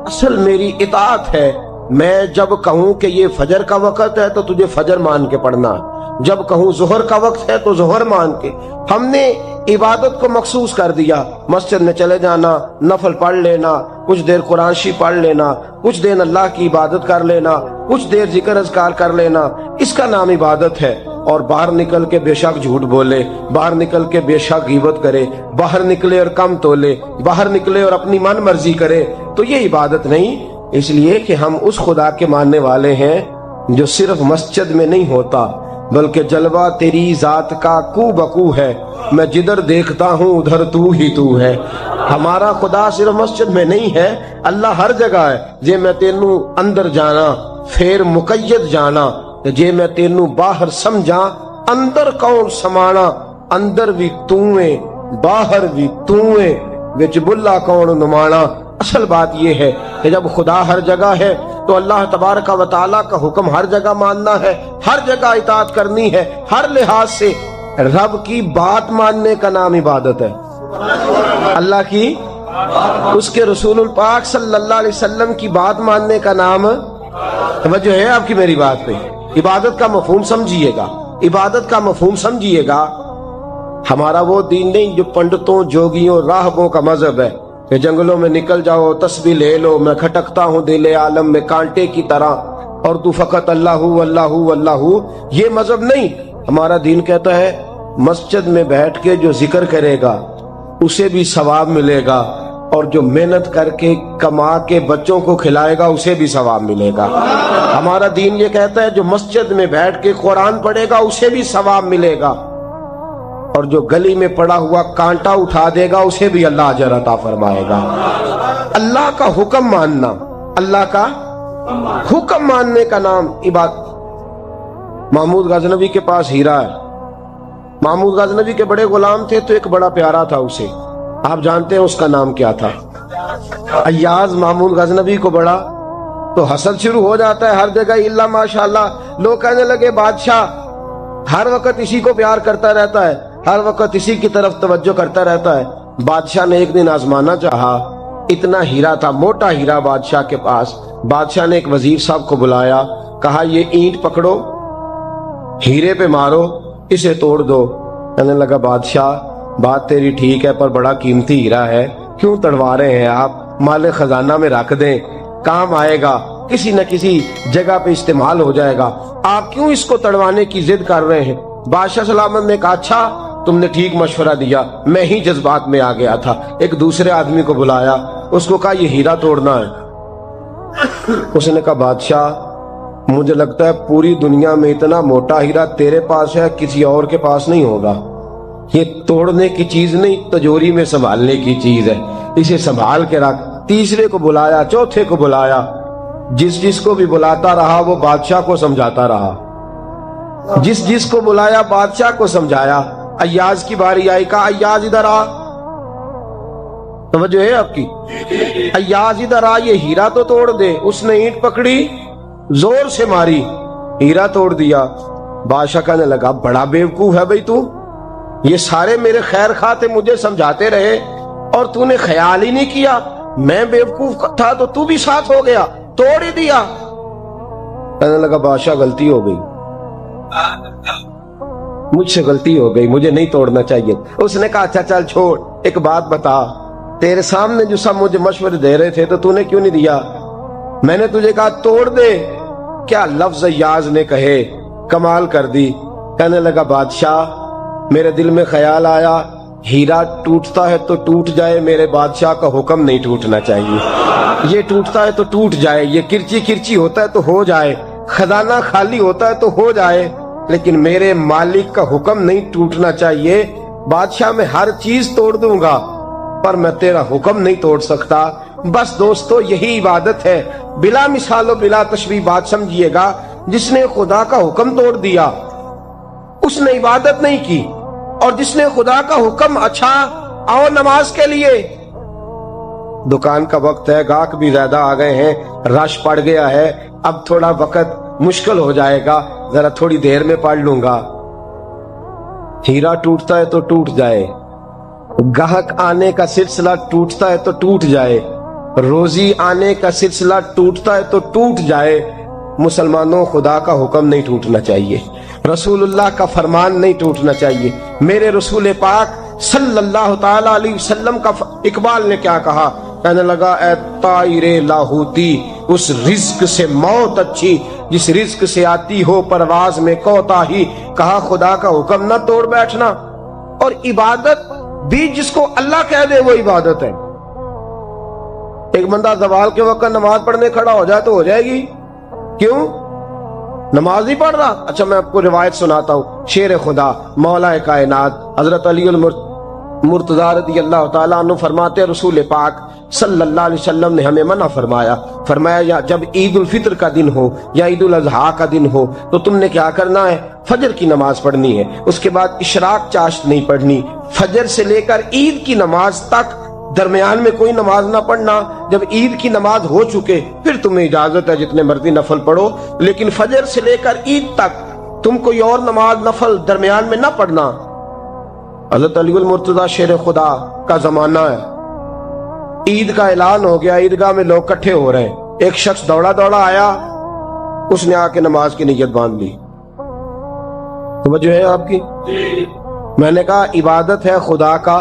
اصل میری اطاعت ہے۔ میں جب کہوں کہ یہ فجر کا وقت ہے تو تجھے فجر مان کے پڑھنا، جب کہوں ظہر کا وقت ہے تو ظہر مان کے۔ ہم نے عبادت کو مخصوص کر دیا، مسجد میں چلے جانا، نفل پڑھ لینا، کچھ دیر قرآن شریف پڑھ لینا، کچھ دیر اللہ کی عبادت کر لینا، کچھ دیر ذکر اذکار کر لینا، اس کا نام عبادت ہے۔ اور باہر نکل کے بے شک جھوٹ بولے، باہر نکل کے بے شک غیبت کرے، باہر نکلے اور کم تولے، باہر نکلے اور اپنی من مرضی کرے، تو یہ عبادت نہیں۔ اس لیے کہ ہم اس خدا کے ماننے والے ہیں جو صرف مسجد میں نہیں ہوتا، بلکہ جلوہ تیری ذات کا کو بکو ہے، میں جدھر دیکھتا ہوں ادھر تو ہی تو ہے۔ ہمارا خدا صرف مسجد میں نہیں ہے، اللہ ہر جگہ ہے۔ جے میں تینوں اندر جانا پھر مقید جانا، جے میں تینوں باہر سمجھا اندر کون سمانا، اندر بھی تویں باہر بھی تویں وچ بلا کون نمانا۔ اصل بات یہ ہے کہ جب خدا ہر جگہ ہے تو اللہ تبارک و تعالیٰ کا حکم ہر جگہ ماننا ہے، ہر جگہ اطاعت کرنی ہے، ہر لحاظ سے۔ رب کی بات ماننے کا نام عبادت ہے، اللہ کی، اس کے رسول الپاک صلی اللہ علیہ وسلم کی بات ماننے کا نام، توجہ ہے آپ کی میری بات پہ؟ عبادت کا مفہوم سمجھیے گا، عبادت کا مفہوم سمجھیے گا۔ ہمارا وہ دین نہیں جو پنڈتوں جوگیوں راہبوں کا مذہب ہے کہ جنگلوں میں نکل جاؤ تسبیح لے لو، میں کھٹکتا ہوں دل عالم میں کانٹے کی طرح اور تو فقط اللہ اللہ اللہ۔ یہ مذہب نہیں۔ ہمارا دین کہتا ہے مسجد میں بیٹھ کے جو ذکر کرے گا اسے بھی ثواب ملے گا، اور جو محنت کر کے کما کے بچوں کو کھلائے گا اسے بھی ثواب ملے گا۔ ہمارا دین یہ کہتا ہے جو مسجد میں بیٹھ کے قرآن پڑھے گا اسے بھی ثواب ملے گا، اور جو گلی میں پڑا ہوا کانٹا اٹھا دے گا اسے بھی اللہ اجر عطا فرمائے گا۔ اللہ کا حکم ماننا، اللہ کا حکم ماننے کا نام عبادت۔ محمود غزنوی کے پاس ہیرا ہے، محمود غزنوی کے بڑے غلام تھے تو ایک بڑا پیارا تھا اسے، آپ جانتے ہیں اس کا نام کیا تھا؟ ایاز محمود غزنوی کو بڑا تو حسد شروع ہو جاتا ہے ہر جگہ، اللہ ماشاءاللہ۔ لوگ کہنے لگے بادشاہ ہر وقت اسی کو پیار کرتا رہتا ہے، ہر وقت اسی کی طرف توجہ کرتا رہتا ہے۔ بادشاہ نے ایک دن آزمانا چاہا، اتنا ہیرا تھا، موٹا ہیرا بادشاہ کے پاس۔ بادشاہ نے ایک وزیر صاحب کو بلایا، کہا یہ اینٹ پکڑو، ہیرے پہ مارو، اسے توڑ دو۔ کہنے لگا بادشاہ بات تیری ٹھیک ہے پر بڑا قیمتی ہیرا ہے، کیوں تڑوا رہے ہیں آپ؟ مال خزانہ میں رکھ دیں، کام آئے گا، کسی نہ کسی جگہ پہ استعمال ہو جائے گا، آپ کیوں اس کو تڑوانے کی ضد کر رہے ہیں؟ بادشاہ سلامت نے کہا اچھا تم نے ٹھیک مشورہ دیا، میں ہی جذبات میں آ گیا تھا۔ ایک دوسرے آدمی کو بلایا، اس کو کہا یہ ہیرا توڑنا ہے۔ اس نے کہا بادشاہ مجھے لگتا ہے پوری دنیا میں اتنا موٹا ہیرا تیرے پاس ہے، کسی اور کے پاس نہیں ہوگا۔ یہ توڑنے کی چیز نہیں، تجوری میں سنبھالنے کی چیز ہے، اسے سنبھال کے رکھ۔ تیسرے کو بلایا، چوتھے کو بلایا، جس کو بھی بلاتا رہا وہ بادشاہ کو سمجھاتا رہا، جس کو بلایا بادشاہ کو سمجھایا۔ ایاز کی باری آئی، کہا ایاز ادھر آ۔ توجہ ہے آپ کی؟ ایاز ادھر آ، یہ ہیرا تو توڑ دے. اس نے اینٹ پکڑی، زور سے ماری، ہیرا توڑ دیا. بادشاہ کہنے لگا بڑا بیوقوف ہے بھئی تو، یہ سارے میرے خیر خواہ تھے، مجھے سمجھاتے رہے اور تو نے خیال ہی نہیں کیا. میں بیوقوف تھا تو بھی ساتھ ہو گیا، توڑ ہی دیا. کہنے لگا بادشاہ غلطی ہو گئی، مجھ سے غلطی ہو گئی، مجھے نہیں توڑنا چاہیے. اس نے کہا اچھا چل چھوڑ، ایک بات بتا، تیرے سامنے جو سب مجھے مشورے دے رہے تھے تو نے کیوں نہیں دیا؟ میں نے تجھے کہا توڑ دے. کیا لفظ ایاز نے کہے، کمال کر دی. کہنے لگا بادشاہ میرے دل میں خیال آیا ہیرا ٹوٹتا ہے تو ٹوٹ جائے، میرے بادشاہ کا حکم نہیں ٹوٹنا چاہیے. یہ ٹوٹتا ہے تو ٹوٹ جائے، یہ کرچی کرچی ہوتا ہے تو ہو جائے، خزانہ خالی ہوتا ہے تو ہو جائے، لیکن میرے مالک کا حکم نہیں ٹوٹنا چاہیے. بادشاہ میں ہر چیز توڑ دوں گا پر میں تیرا حکم نہیں توڑ سکتا. بس دوستو یہی عبادت ہے، بلا مثال و بلا تشبیہ بات سمجھیے گا. جس نے خدا کا حکم توڑ دیا اس نے عبادت نہیں کی، اور جس نے خدا کا حکم اچھا آؤ نماز کے لیے. دکان کا وقت ہے، گاہک بھی زیادہ آ گئے ہیں، رش پڑ گیا ہے، اب تھوڑا وقت مشکل ہو جائے گا، ذرا تھوڑی دیر میں پڑھ لوں گا. ہیرا ٹوٹتا ہے تو ٹوٹ جائے، گاہک آنے کا سلسلہ ٹوٹتا ہے تو ٹوٹ جائے، روزی آنے کا سلسلہ ٹوٹتا ہے تو ٹوٹ جائے. مسلمانوں خدا کا حکم نہیں ٹوٹنا چاہیے، رسول اللہ کا فرمان نہیں ٹوٹنا چاہیے. میرے رسول پاک صلی اللہ تعالی علیہ وسلم کا اقبال نے کیا کہا؟ کہنے لگا اے طائر لاہوتی، اس رزق سے موت اچھی جس رزق سے آتی ہو پرواز میں کوتاہی. کہا خدا کا حکم نہ توڑ بیٹھنا، اور عبادت بھی جس کو اللہ کہہ دے وہ عبادت ہے. ایک بندہ زوال کے وقت نماز پڑھنے کھڑا ہو جائے تو ہو جائے گی، کیوں؟ نماز نہیں پڑھ رہا. اچھا میں آپ کو روایت سناتا ہوں، شیر خدا مولا کائنات حضرت علی المرتضی رضی اللہ تعالیٰ عنہ فرماتے رسول پاک صلی اللہ علیہ وسلم نے ہمیں منع فرمایا یا جب عید الفطر کا دن ہو یا عید الاضحیٰ کا دن ہو تو تم نے کیا کرنا ہے؟ فجر کی نماز پڑھنی ہے، اس کے بعد اشراق چاشت نہیں پڑھنی، فجر سے لے کر عید کی نماز تک درمیان میں کوئی نماز نہ پڑھنا. جب عید کی نماز ہو چکے پھر تمہیں اجازت ہے جتنے مرضی نفل پڑھو، لیکن فجر سے لے کر عید تک تم کوئی اور نماز نفل درمیان میں نہ پڑھنا. حضرت علی المرتضی شیر خدا کا زمانہ ہے، عید کا اعلان ہو گیا، عیدگاہ میں لوگ کٹھے ہو رہے ہیں. ایک شخص دوڑا آیا، اس نے آ کے نماز کی نیت باندھ لی. توجہ ہے آپ کی؟ میں نے کہا عبادت ہے خدا کا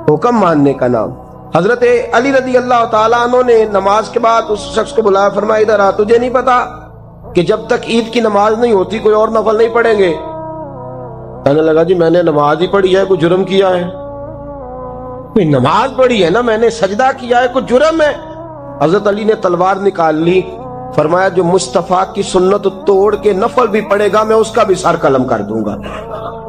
حکم ماننے کا نام. حضرت علی رضی اللہ تعالیٰ عنہ نے نماز کے بعد اس شخص کو بلایا، فرمایا ادھر آ، تجھے نہیں پتا کہ جب تک عید کی نماز نہیں ہوتی کوئی اور نفل نہیں پڑھیں گے؟ کہنے لگا جی میں نے نماز ہی پڑھی ہے، کوئی جرم کیا ہے؟ کوئی نماز پڑھی ہے نا، میں نے سجدہ کیا ہے، کوئی جرم ہے؟ حضرت علی نے تلوار نکال لی، فرمایا جو مصطفیٰ کی سنت توڑ کے نفل بھی پڑھے گا میں اس کا بھی سر قلم کر دوں گا،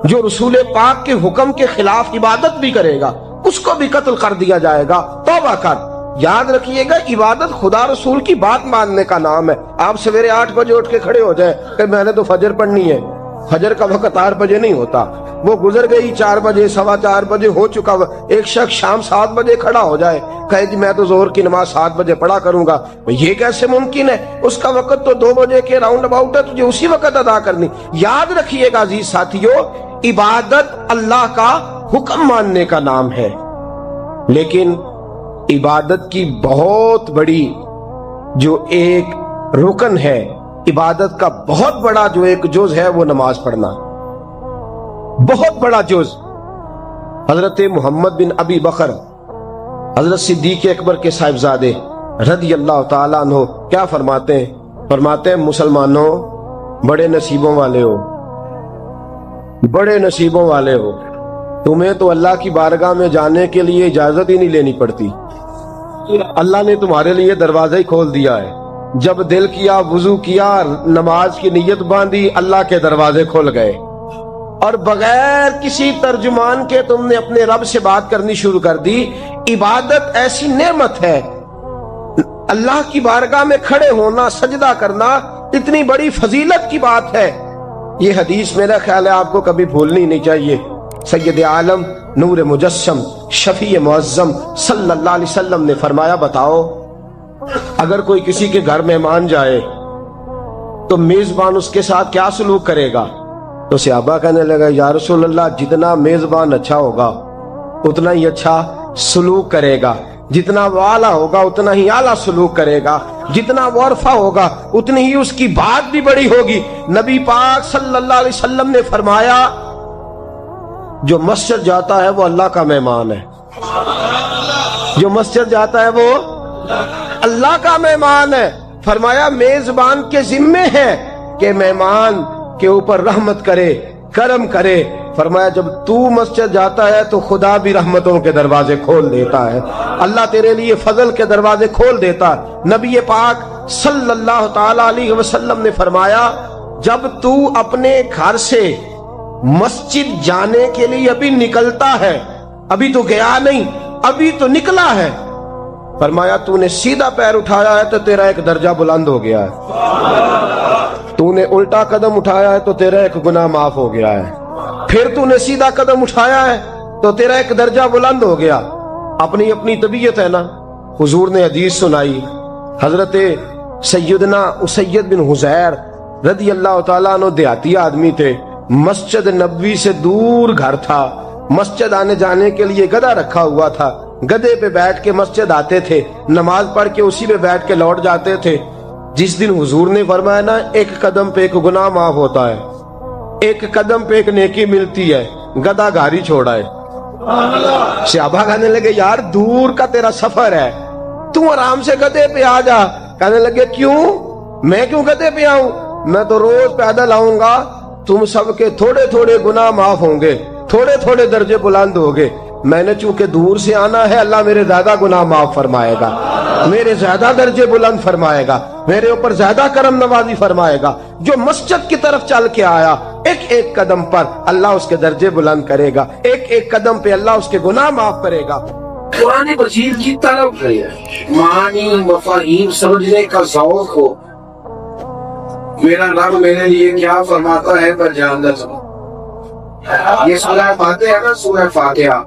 جو رسول پاک کے حکم کے خلاف عبادت بھی کرے گا اس کو بھی قتل کر دیا جائے گا. توبہ کر. یاد رکھیے گا عبادت خدا رسول کی بات ماننے کا نام ہے. آپ سویرے 8 بجے اٹھ کے کھڑے ہو جائیں کہ میں نے تو فجر پڑھنی ہے، فجر کا وقت 8 بجے نہیں ہوتا، وہ گزر گئی 4 بجے، 4:15 بجے ہو چکا. ایک شخص شام 7 بجے کھڑا ہو جائے کہے جی میں تو ظہر کی نماز 7 بجے پڑھا کروں گا، یہ کیسے ممکن ہے؟ اس کا وقت تو 2 بجے کے راؤنڈ اباؤٹ ہے، تجھے اسی وقت ادا کرنی. یاد رکھیے گا عزیز ساتھیو، عبادت اللہ کا حکم ماننے کا نام ہے، لیکن عبادت کی بہت بڑی جو ایک رکن ہے، عبادت کا بہت بڑا جو ایک جز ہے وہ نماز پڑھنا، بہت بڑا جز. حضرت محمد بن ابی بکر حضرت صدیق اکبر کے صاحبزادے رضی اللہ تعالیٰ عنہ کیا فرماتے ہیں مسلمانوں بڑے نصیبوں والے ہو، بڑے نصیبوں والے ہو، تمہیں تو اللہ کی بارگاہ میں جانے کے لیے اجازت ہی نہیں لینی پڑتی، اللہ نے تمہارے لیے دروازہ ہی کھول دیا ہے. جب دل کیا، وضو کیا، نماز کی نیت باندھی، اللہ کے دروازے کھل گئے، اور بغیر کسی ترجمان کے تم نے اپنے رب سے بات کرنی شروع کر دی. عبادت ایسی نعمت ہے، اللہ کی بارگاہ میں کھڑے ہونا، سجدہ کرنا اتنی بڑی فضیلت کی بات ہے. یہ حدیث میرا خیال ہے آپ کو کبھی بھولنی نہیں چاہیے. سید عالم نور مجسم شفیع معظم صلی اللہ علیہ وسلم نے فرمایا بتاؤ اگر کوئی کسی کے گھر مہمان جائے تو میزبان اس کے ساتھ کیا سلوک کرے گا؟ تو صحابہ کہنے لگا یا رسول اللہ جتنا میزبان اچھا ہوگا اتنا ہی اچھا سلوک کرے گا، جتنا وہ اعلیٰ ہوگا اتنا ہی اعلیٰ سلوک کرے گا، جتنا وہ عرفہ ہوگا اتنی ہی اس کی بات بھی بڑی ہوگی۔ نبی پاک صلی اللہ علیہ وسلم نے فرمایا جو مسجد جاتا ہے وہ اللہ کا مہمان ہے، جو مسجد جاتا ہے وہ اللہ کا مہمان ہے۔ فرمایا میزبان کے ذمے ہے کہ مہمان کے اوپر رحمت کرے، کرم کرے۔ فرمایا جب تو مسجد جاتا ہے تو خدا بھی رحمتوں کے دروازے کھول دیتا ہے، اللہ تیرے لیے فضل کے دروازے کھول دیتا ہے۔ نبی پاک صلی اللہ تعالی علیہ وسلم نے فرمایا جب تو اپنے گھر سے مسجد جانے کے لیے ابھی نکلتا ہے، ابھی تو گیا نہیں، ابھی تو نکلا ہے، فرمایا تو نے سیدھا پیر اٹھایا ہے تو تیرا ایک درجہ بلند ہو گیا ہے، تو نے الٹا قدم اٹھایا ہے تو تیرا ایک گناہ معاف ہو گیا ہے، پھر تو نے سیدھا قدم اٹھایا ہے تو تیرا ایک درجہ بلند ہو گیا۔ اپنی اپنی طبیعت ہے نا۔ حضور نے حدیث سنائی، حضرت سیدنا اسید بن حضیر رضی اللہ تعالیٰ عنہ دیہاتی آدمی تھے، مسجد نبوی سے دور گھر تھا، مسجد آنے جانے کے لیے گدھا رکھا ہوا تھا، گدھے پہ بیٹھ کے مسجد آتے تھے، نماز پڑھ کے اسی پہ بیٹھ کے لوٹ جاتے تھے۔ جس دن حضور نے فرمایا نا ایک قدم پہ ایک گناہ معاف ہوتا ہے، ایک قدم پہ ایک نیکی ملتی ہے، گدھا گھاری چھوڑا ہے۔ صحابہ کہنے لگے یار دور کا تیرا سفر ہے، تو آرام سے گدھے پہ آ جا۔ کہنے لگے کیوں؟ میں کیوں گدھے پہ آؤں؟ میں تو روز پیدل آؤں گا، تم سب کے تھوڑے تھوڑے گناہ معاف ہوں گے، تھوڑے تھوڑے درجے بلند ہوں گے۔ میں نے چونکہ دور سے آنا ہے، اللہ میرے زیادہ گناہ معاف فرمائے گا، میرے زیادہ درجے بلند فرمائے گا، میرے اوپر زیادہ کرم نوازی فرمائے گا۔ جو مسجد کی طرف چل کے آیا ایک ایک قدم پر اللہ اس کے درجے بلند کرے گا، ایک ایک قدم پہ اللہ اس کے گناہ معاف کرے گا۔ قرآن مجید کی طرف معانی مفاہیم سمجھنے کا ذوق ہو، میرا رب میرے لیے کیا فرماتا ہے پر جاننا چاہوں۔ یہ سورہ فاتحہ ہے نا، سورہ فاتحہ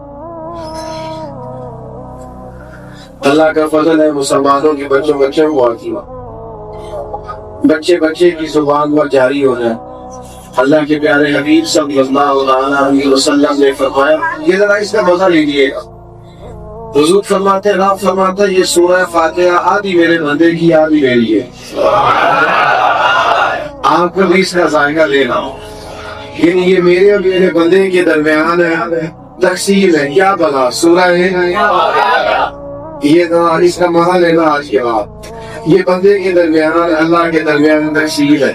اللہ کا فضل ہے مسلمانوں کے بچوں بچے بچے بچے کی زبان پر جاری ہو جائے۔ اللہ کے پیارے حبیب صلی اللہ علیہ وسلم نے فرمایا، یہ ذرا اس کا مزہ لیجیے گا۔ حضور فرماتے ہیں، رب فرماتا ہے یہ سورہ فاتحہ آدھی میرے بندے کی آدھی میری ہے، آپ کو بھی اس کا ذائقہ لینا ہو، یعنی یہ میرے اور میرے بندے کے درمیان ہے، تقسیم ہے، کیا بلا سورہ ہے یہ اس کا مزہ لینا آج کے بعد۔ یہ بندے کے درمیان اللہ کے درمیان تقسیم ہے،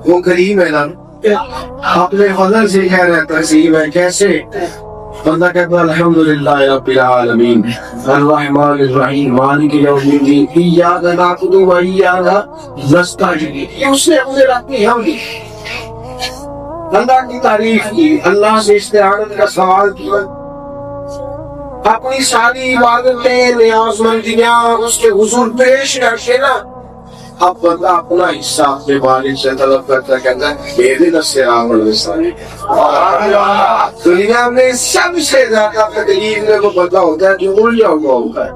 وہ کریم ہے نا، اپنے فضل سے کہہ رہے تقسیم ہے۔ کیسے؟ بندہ کہتا ہے الحمدللہ رب العالمین الرحمن الرحیم مالک یوم الدین ایاک نعبد و ایاک نستعین، یہ اس نے اپنے رب کی حمد کی، اللہ کی تعریف کی، اللہ سے استعانت کا سوال کیا، اپنی ساری عبادتیں نیاز مندیاں اس کے حضور پیش کر کے نا، اب بندہ اپنا حصہ اپنے مالک سے طلب کرتا، کہتا ہے اہدنا الصراط المستقیم۔ دنیا میں سب سے زیادہ تکلیف میں وہ بندہ ہوتا ہے جو الجھا ہوا ہوتا ہے۔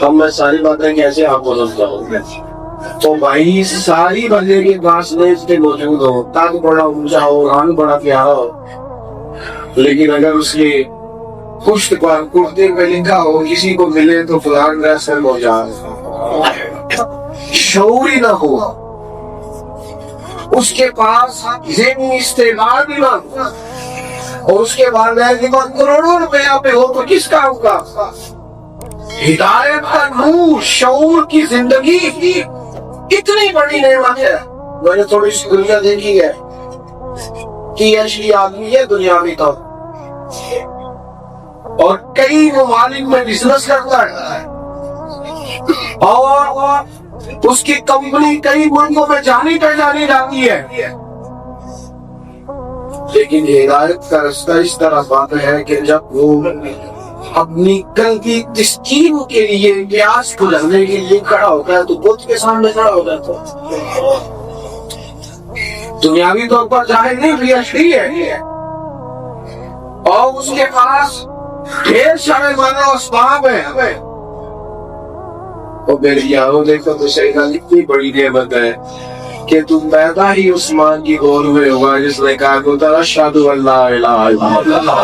ہم میں ساری باتیں کیسے آپ کو سمجھاؤں گا؟ تو بھائی ساری بندے کے پاس میں اس کے موجود ہو، قد بڑا اونچا ہو، رنگ بڑا پیارا ہو، لیکن اگر اس کے پشت پر کرتے پہ لکھا ہو کسی کو ملے تو فلان ڈریس میں موجود، شعور ہی نہ ہو، اس کے پاس ذہنی استعمال بھی نہ ہو، اور اس کے بعد کروڑوں روپیہ پہ ہو تو کس کام کا؟ ہدایت کا نور، شعور کی زندگی اتنی بڑی نعمت ہے۔ میں نے تھوڑی سی دنیا دیکھی ہے کہ ایسی آدمی ہے دنیاوی طور اور کئی ممالک میں بزنس کرتا ہے اور اس کی کمپنی کئی ملکوں میں جانی پہچانی جاتی ہے، لیکن ہدایت کا رستہ اس طرح بات ہے کہ جب وہ اپنی کل کی تسکین کے لیے پیاس کو لگنے کے لیے کھڑا ہوتا ہے تو بت کے سامنے کھڑا ہوتا ہے تو دنیاوی طور پر ظاہر نہیں PhD ہے، اور اس کے پاس ڈھیر سارے مانا اسباب ہیں. اور میرے یاروں دیکھو تو سیدہ اتنی بڑی نعمت ہے کہ تم پیدا ہی عثمان کی گود میں ہوگا جس نے کہا کہ اشہد ان لا الہ الا اللہ.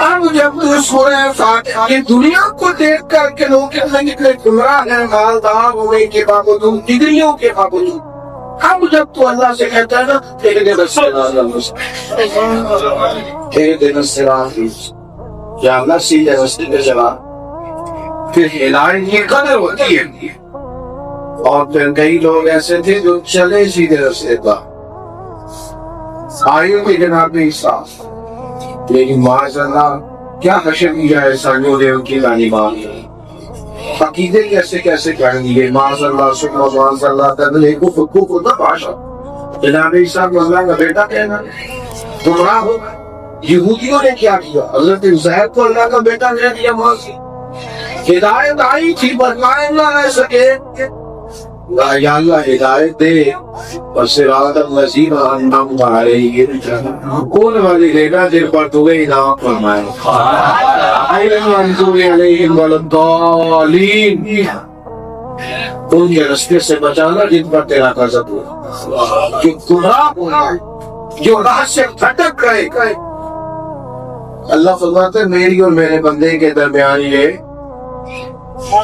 اب جب تو سورہ فاتحہ کی دنیا کو دیکھ کر کے لوگ کتنے گمراہ ہیں، مالدار ہونے کے باوجود، ڈگریوں کے باوجود، اب جب تو اللہ سے کہتا ہے نا اہدنا الصراط یا اللہ سیدھے راستے پہ چلا، پھر ہدایت کی قدر ہوتی ہے. اور پھر کئی لوگ ایسے تھے جو چلے سیدھے راستے پر، آئیوں کے جناب میں صاف، لیکن معاذ اللہ کیا حشر کیا ہے سانجوں نے ان کی تعلیمات، عقیدے کیسے کیسے کر دیے. معاذ اللہ سبحانہ معاذ اللہ تدلے کفر نہ باشا. جناب عیسیٰ کو اللہ کا بیٹا کہنا گمراہ ہو. یہودیوں نے کیا کیا؟ حضرت عزیر کو اللہ کا بیٹا کہہ دیا. معاذ ہدایت آئی تھی برمائے نہ رہ سکے. یا اللہ ہدایت دے اور صراط الذین انعمت علیہم، کون والی لینا جن پر تمہیں انعام فرمائے، غیر المغضوب علیہم ولا الضالین، ان کے راستے سے بچانا جن پر تیرا غضب ہو، جو گمراہ ہو جو راہ سے بھٹک گئے. اللہ فرماتے ہیں میری اور میرے بندے کے درمیان یہ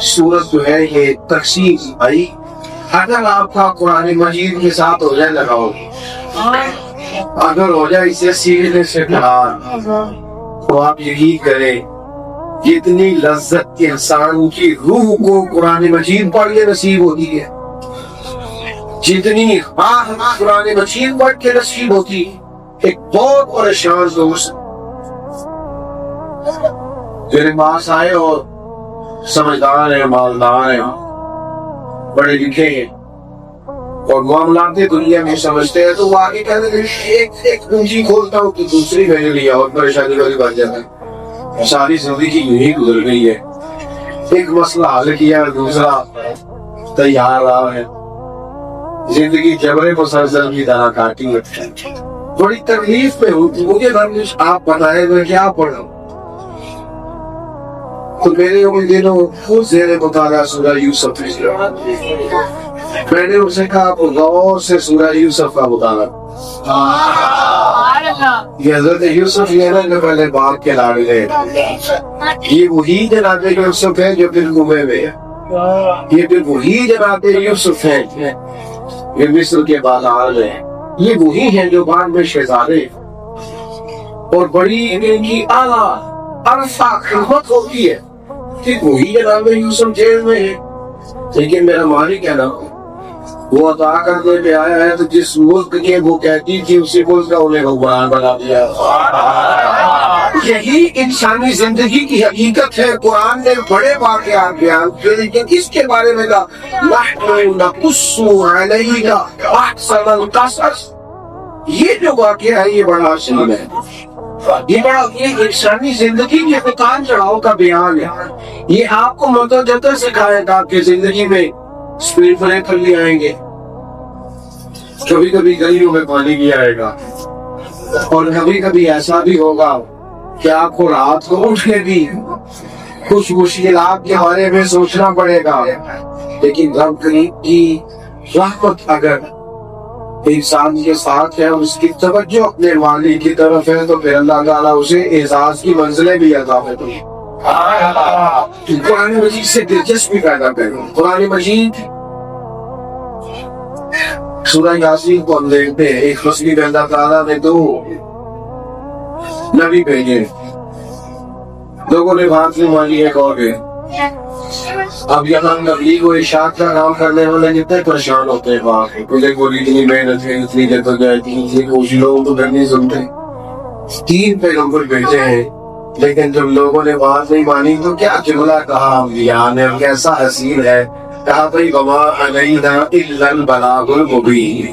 صورت جو ہے یہ تقسیم آئی. اگر آپ کا قرآن مجید کے ساتھ ہو جائے لگاؤ، اگر ہو جائے اسے سیکھنے سے پڑھا تو آپ یہی کریں جتنی لذت انسان کی روح کو قرآن مجید پڑھ کے نصیب ہوتی ہے، جتنی قرآن مجید پڑھ کے نصیب ہوتی ہے، ایک بہت پریشان دوست میرے پاس آئے اور سمجھدار ہیں، مالدار ہیں، بڑے لکھے ہیں اور معاملات دنیا میں سمجھتے ہیں، تو وہ آگے کہتے ہیں ایک کنجی کھولتا ہوں تو دوسری میں نے لیا اور پریشانی والی بن جاتا ہے. ساری زندگی یوں ہی گزر گئی ہے، ایک مسئلہ حل کیا دوسرا تیار رہا ہے. زندگی جبر مسلسل کی طرح کاٹی ہے. بڑی تکلیف میں ہوں. مجھے آپ بتائیں میں کیا پڑھوں؟ تو میرے ان دنوں خود زیر مطالعہ سورہ یوسف میں نے اسے کہا آپ غور سے سورہ یوسف کا مطالعہ. یہ حضرت یوسف یہ نا جو پہلے باپ کے لاڈلے، یہ وہی جناب یوسف ہے جو پھر گمے ہوئے ہیں، یہ پھر وہی جناب یوسف ہے یہ مصر کے بازار میں، یہ وہی ہیں جو بعد میں شہزادے اور بڑی ان کی اعلیٰ عرفہ خدمت ہوتی ہے. ٹھیک وہی جناب یوسف جیل میں ہے، لیکن میرا مالک ہے نا وہ عطا کرنے پہ آیا ہے، تو جس ملک کے وہ کہتی تھی اسی ملک کا انہیں حکمران بنا دیا. یہی انسانی زندگی کی حقیقت ہے. قرآن نے بڑے واقعات بیان کیے، لیکن اس کے بارے میں نحن نقص علیک احسن القصص، یہ جو واقعہ ہے یہ بڑا عظیم ہے، یہ بڑا یہ انسانی زندگی کے اتار چڑھاؤ کا بیان ہے. یہ آپ کو متجدد سکھائے گا کہ زندگی میں اسپیڈ بریکر بھی آئیں گے، کبھی کبھی گلیوں میں پانی بھی آئے گا، اور کبھی کبھی ایسا بھی ہوگا کہ آپ کو رات کو اٹھ کے بھی کچھ مشکلات کے بارے میں سوچنا پڑے گا. لیکن رب کریم کی رحمت اگر انسان کے ساتھ ہے، اس کی توجہ اپنے والی کی طرف ہے، تو پھر اللہ تعالیٰ اسے اعزاز کی منزلیں بھی عطا کرتے ہیں. قرآن مجید سے دلچسپی پیدا کریں. قرآن مجید سورہ یاسین کو ہم دیکھتے ہیں، ایک مسئلے میں اللہ تعالیٰ نے دو نبی بھیجے، لوگوں نے بات نہیں مانی ایک اور گئے. اب یہاں نبی کو ارشاد کا کام کرنے والے جتنے پریشان ہوتے ہیں وہاں مجھے بولی اتنی محنت ہے اتنی جدت ہے، کچھ لوگ تو نہیں سنتے. 3 پیغمبر بھیجے ہیں، لیکن جب لوگوں نے بات نہیں مانی تو کیا جملہ کہا انبیاء نے، کیسا حسین ہے. کہا بھائی وما علینا الا البلاغ المبین،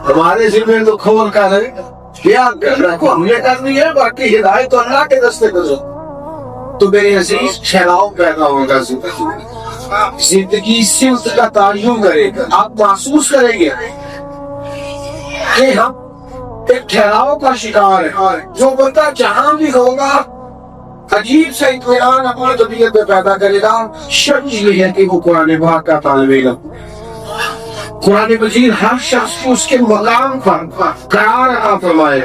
ہمارے ذمہ تو کھول کر بیان کرنا کو ہم نے کرنی ہے، باقی ہدایت تو اللہ کے راستے پر. تو میرے عزیز ٹھہراؤ پیدا ہوگا زندگی صفت کا تعین کرے گا. آپ محسوس کریں گے کہ ہم ایک ٹھہراؤ کا شکار ہے. جو بندہ جہاں بھی ہوگا عجیب سے اطمینان اپنی طبیعت میں پیدا کرے گا. شرط یہ ہے کہ وہ قرآن پاک کا طالب علم. قرآن مجید ہر شخص کو اس کے مقام پر قرار عطا فرمائے.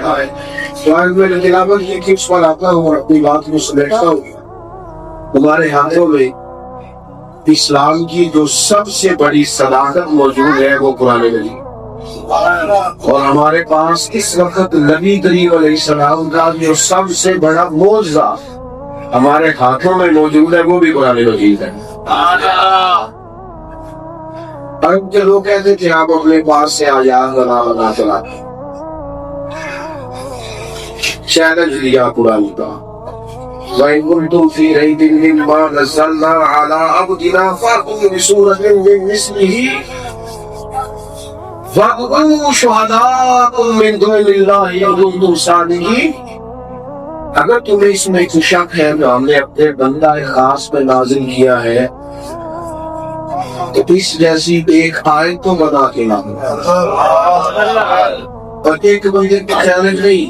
تو آج میں تلاوت یہ کہ اس پر آتا ہوں اور اپنی بات کو سمیٹتا ہوں. ہمارے ہاتھوں میں اسلام کی جو سب سے بڑی صداقت موجود ہے وہ قرآن مجید، اور ہمارے پاس اس وقت نبی کریم علیہ السلام کا جو سب سے بڑا معجزہ ہمارے ہاتھوں میں موجود ہے وہ بھی قرآن مجید ہے. اب جو لوگ کہتے تھے آپ اپنے پاس سے آیات بنا چلا، چیلنج دیا قرآن کا. وَإِن كُنتُمْ فِي رَيْبٍ مِّمَّا نَزَّلْنَا عَلَىٰ عَبْدِنَا فَأْتُوا بِسُورَةٍ مِّن مِّثْلِهِ وَادْعُوا شُهَدَاءَكُم مِّن دُونِ اللَّهِ إِن كُنتُمْ صَادِقِينَ. اگر تمہیں اس میں کوئی شک ہے کہ ہم نے اپنے بندہ خاص پہ نازل کیا ہے تو اس جیسی ایک آیت تو بنا کے لاؤ. اور ایک بندے کا چیلنج نہیں،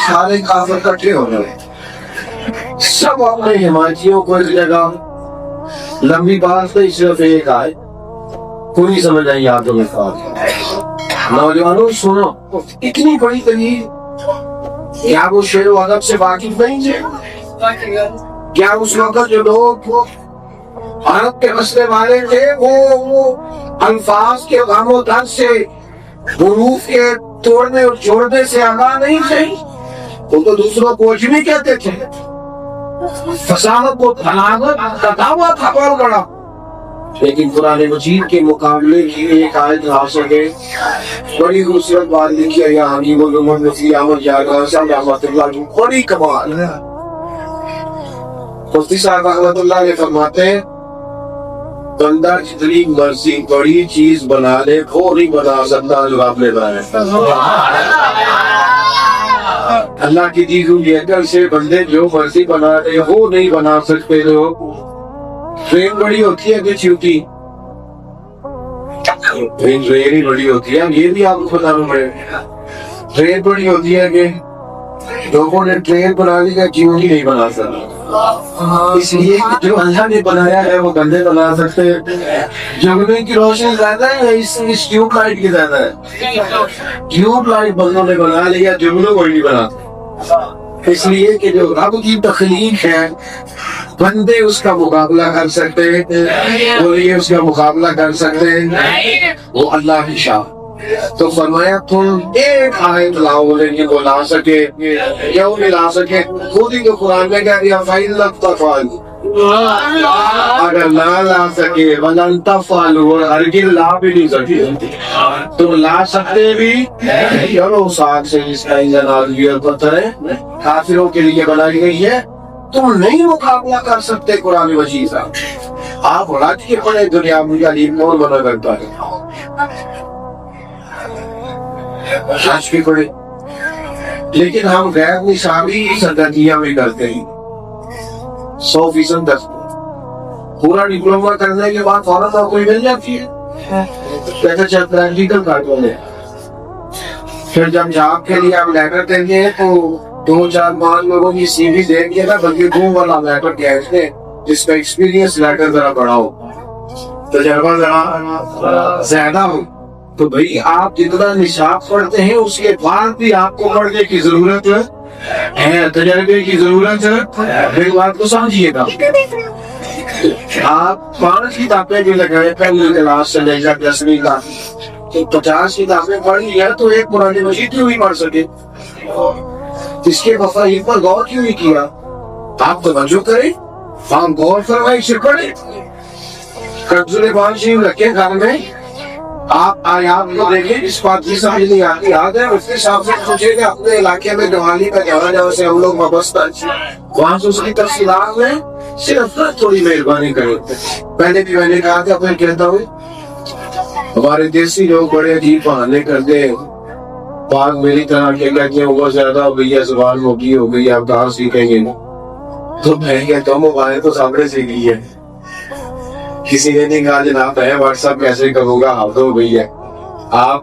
سارے کافر اکٹھے ہو گئے، سب اپنے حمایتیوں کو ایک جگہ. لمبی بات نہیں، صرف ایک آیت پوری سمجھ آئی یادوں میں خواہ. نوجوانوں سنو، اتنی بڑی دلیل. کیا وہ شعر و ادب سے واقف نہیں تھے؟ کیا اس وقت جو لوگ عرب کے مسئلے والے تھے وہ الفاظ کے غم و درد سے، حروف کے توڑنے اور جوڑنے سے آگاہ نہیں تھے؟ وہ تو دوسروں کو عجمی کہتے تھے. فساحت و بلاغت کا دعویٰ تھا بہت بڑا. لیکن قرآن مجید کے مقابلے کی ایک آیت حاصل ہے. بڑی خوبصورت بات لکھی ہے یہاں کی محمد مفتی احمد یار صاحب رحمۃ اللہ کی، بڑی کمال. مفتی صاحب رحمۃ اللہ نے فرماتے ہیں بندہ جتنی مرضی بڑی چیز بنا لے وہ نہیں بنا سکتا جو آپ نے بنایا. اللہ کی دی ہوئی عقل سے بندے جو مرضی بنا لے وہ نہیں بنا سکتے. جو ٹرین بڑی ہوتی ہے کہ چھوٹی؟ ٹرین ہی بڑی ہوتی ہے. یہ بھی آپ کو بتانا پڑے. ٹرین بڑی ہوتی ہے کہ لوگوں نے ٹرین بنانے کا کیوں ہی نہیں بنا سکتا؟ اس لیے جو اللہ نے بنایا ہے وہ بندے بنا سکتے ہیں. جگنے کی روشنی زیادہ ہے اس ٹیوب لائٹ کی زیادہ ہے. ٹیوب لائٹ بندوں نے بنا لیا، جگنوں کوئی نہیں بنا. اس لیے کہ جو رب کی تخلیق ہے بندے اس کا مقابلہ کر سکتے ہیں، وہ یہ اس کا مقابلہ کر سکتے ہیں، وہ اللہ کی شان. تو فرمایا تم ایک آیت لاؤ، لیکن وہ لا سکے کیوں نہیں لا سکے؟ خود ہی تو قرآن میں کہہ دیا فَإِن لَمْ تَفْعَلُوا، اگر نہ لا سکے وَلَن تَفْعَلُوا، اور ہرگز لا بھی نہیں سکے. تم لا سکتے بھی یارو ساگ سے جس کا انجن آدمی اور پتھر ہے کافروں کے لیے بنائی گئی ہے. تم نہیں مقابلہ کر سکتے قرآن مجید کا. آپ رات کے پڑے دنیا میں علیم کون بنا کرتا ہے؟ آج بھی پڑے. لیکن ہم غیر نصابی صدقیاں بھی کرتے ہیں 100% 10. پورا ڈپلوما کرنے کے بعد فوراً نوکری مل جاتی ہے، کہتے چل پریکٹیکل کر دو گے. پھر جب جاب کے لیے ہم لیٹر دیں گے تو 2-4-5 لوگوں کی سی وی دیں گے نا، بلکہ 2 والا لیٹر کیا ہے جس کا ایکسپیرینس لیٹر ذرا بڑا ہو، تجربہ ذرا زیادہ ہو. تو بھئی آپ جتنا نصاب پڑھتے ہیں اس کے بعد بھی آپ کو پڑھنے کی ضرورت ہے، تجربے کی ضرورت ہے. میری بات کو سمجھیے گا. آپ 5 کتابیں بھی لگائے پہلی کلاس سے لے کر 10ویں کا، تو 50 کتابیں پڑھ لی ہے تو ایک قرآن مجید کیوں نہیں پڑھ سکے؟ اس کے مفاہیم پر غور کیوں نہیں کیا؟ آپ توجہ کریں، آپ غور فرمائیں، سے پڑھیں. کنز الایمان شریف رکھیں گھر میں، آپ آیات کو دیکھیں. اس بات کی سمجھ نہیں آتی یاد ہے اس کے حساب سے سوچے کہ اپنے علاقے میں جوانی کا جہاں سے ہم لوگ وابستہ وہاں سے اس کی تفصیلات میں صرف تھوڑی مہربانی کریں. پہلے بھی میں نے کہا تھا، پھر کہتا ہوں ہمارے دیسی لوگ بڑے عجیب بہانے کرتے ہیں. پاک میری طرح کے کہتے ہیں وہ زیادہ ہو گئی ہے، زبان موٹی ہو گئی، آپ کہاں سیکھیں گے؟ تو میں کہتا ہوں موبائل تو سامنے سیکھ لی ہے. کسی نے نہیں کہا جناب ہے واٹس ایپ کیسے کروں گا، ہاں تو ہو گئی ہے. آپ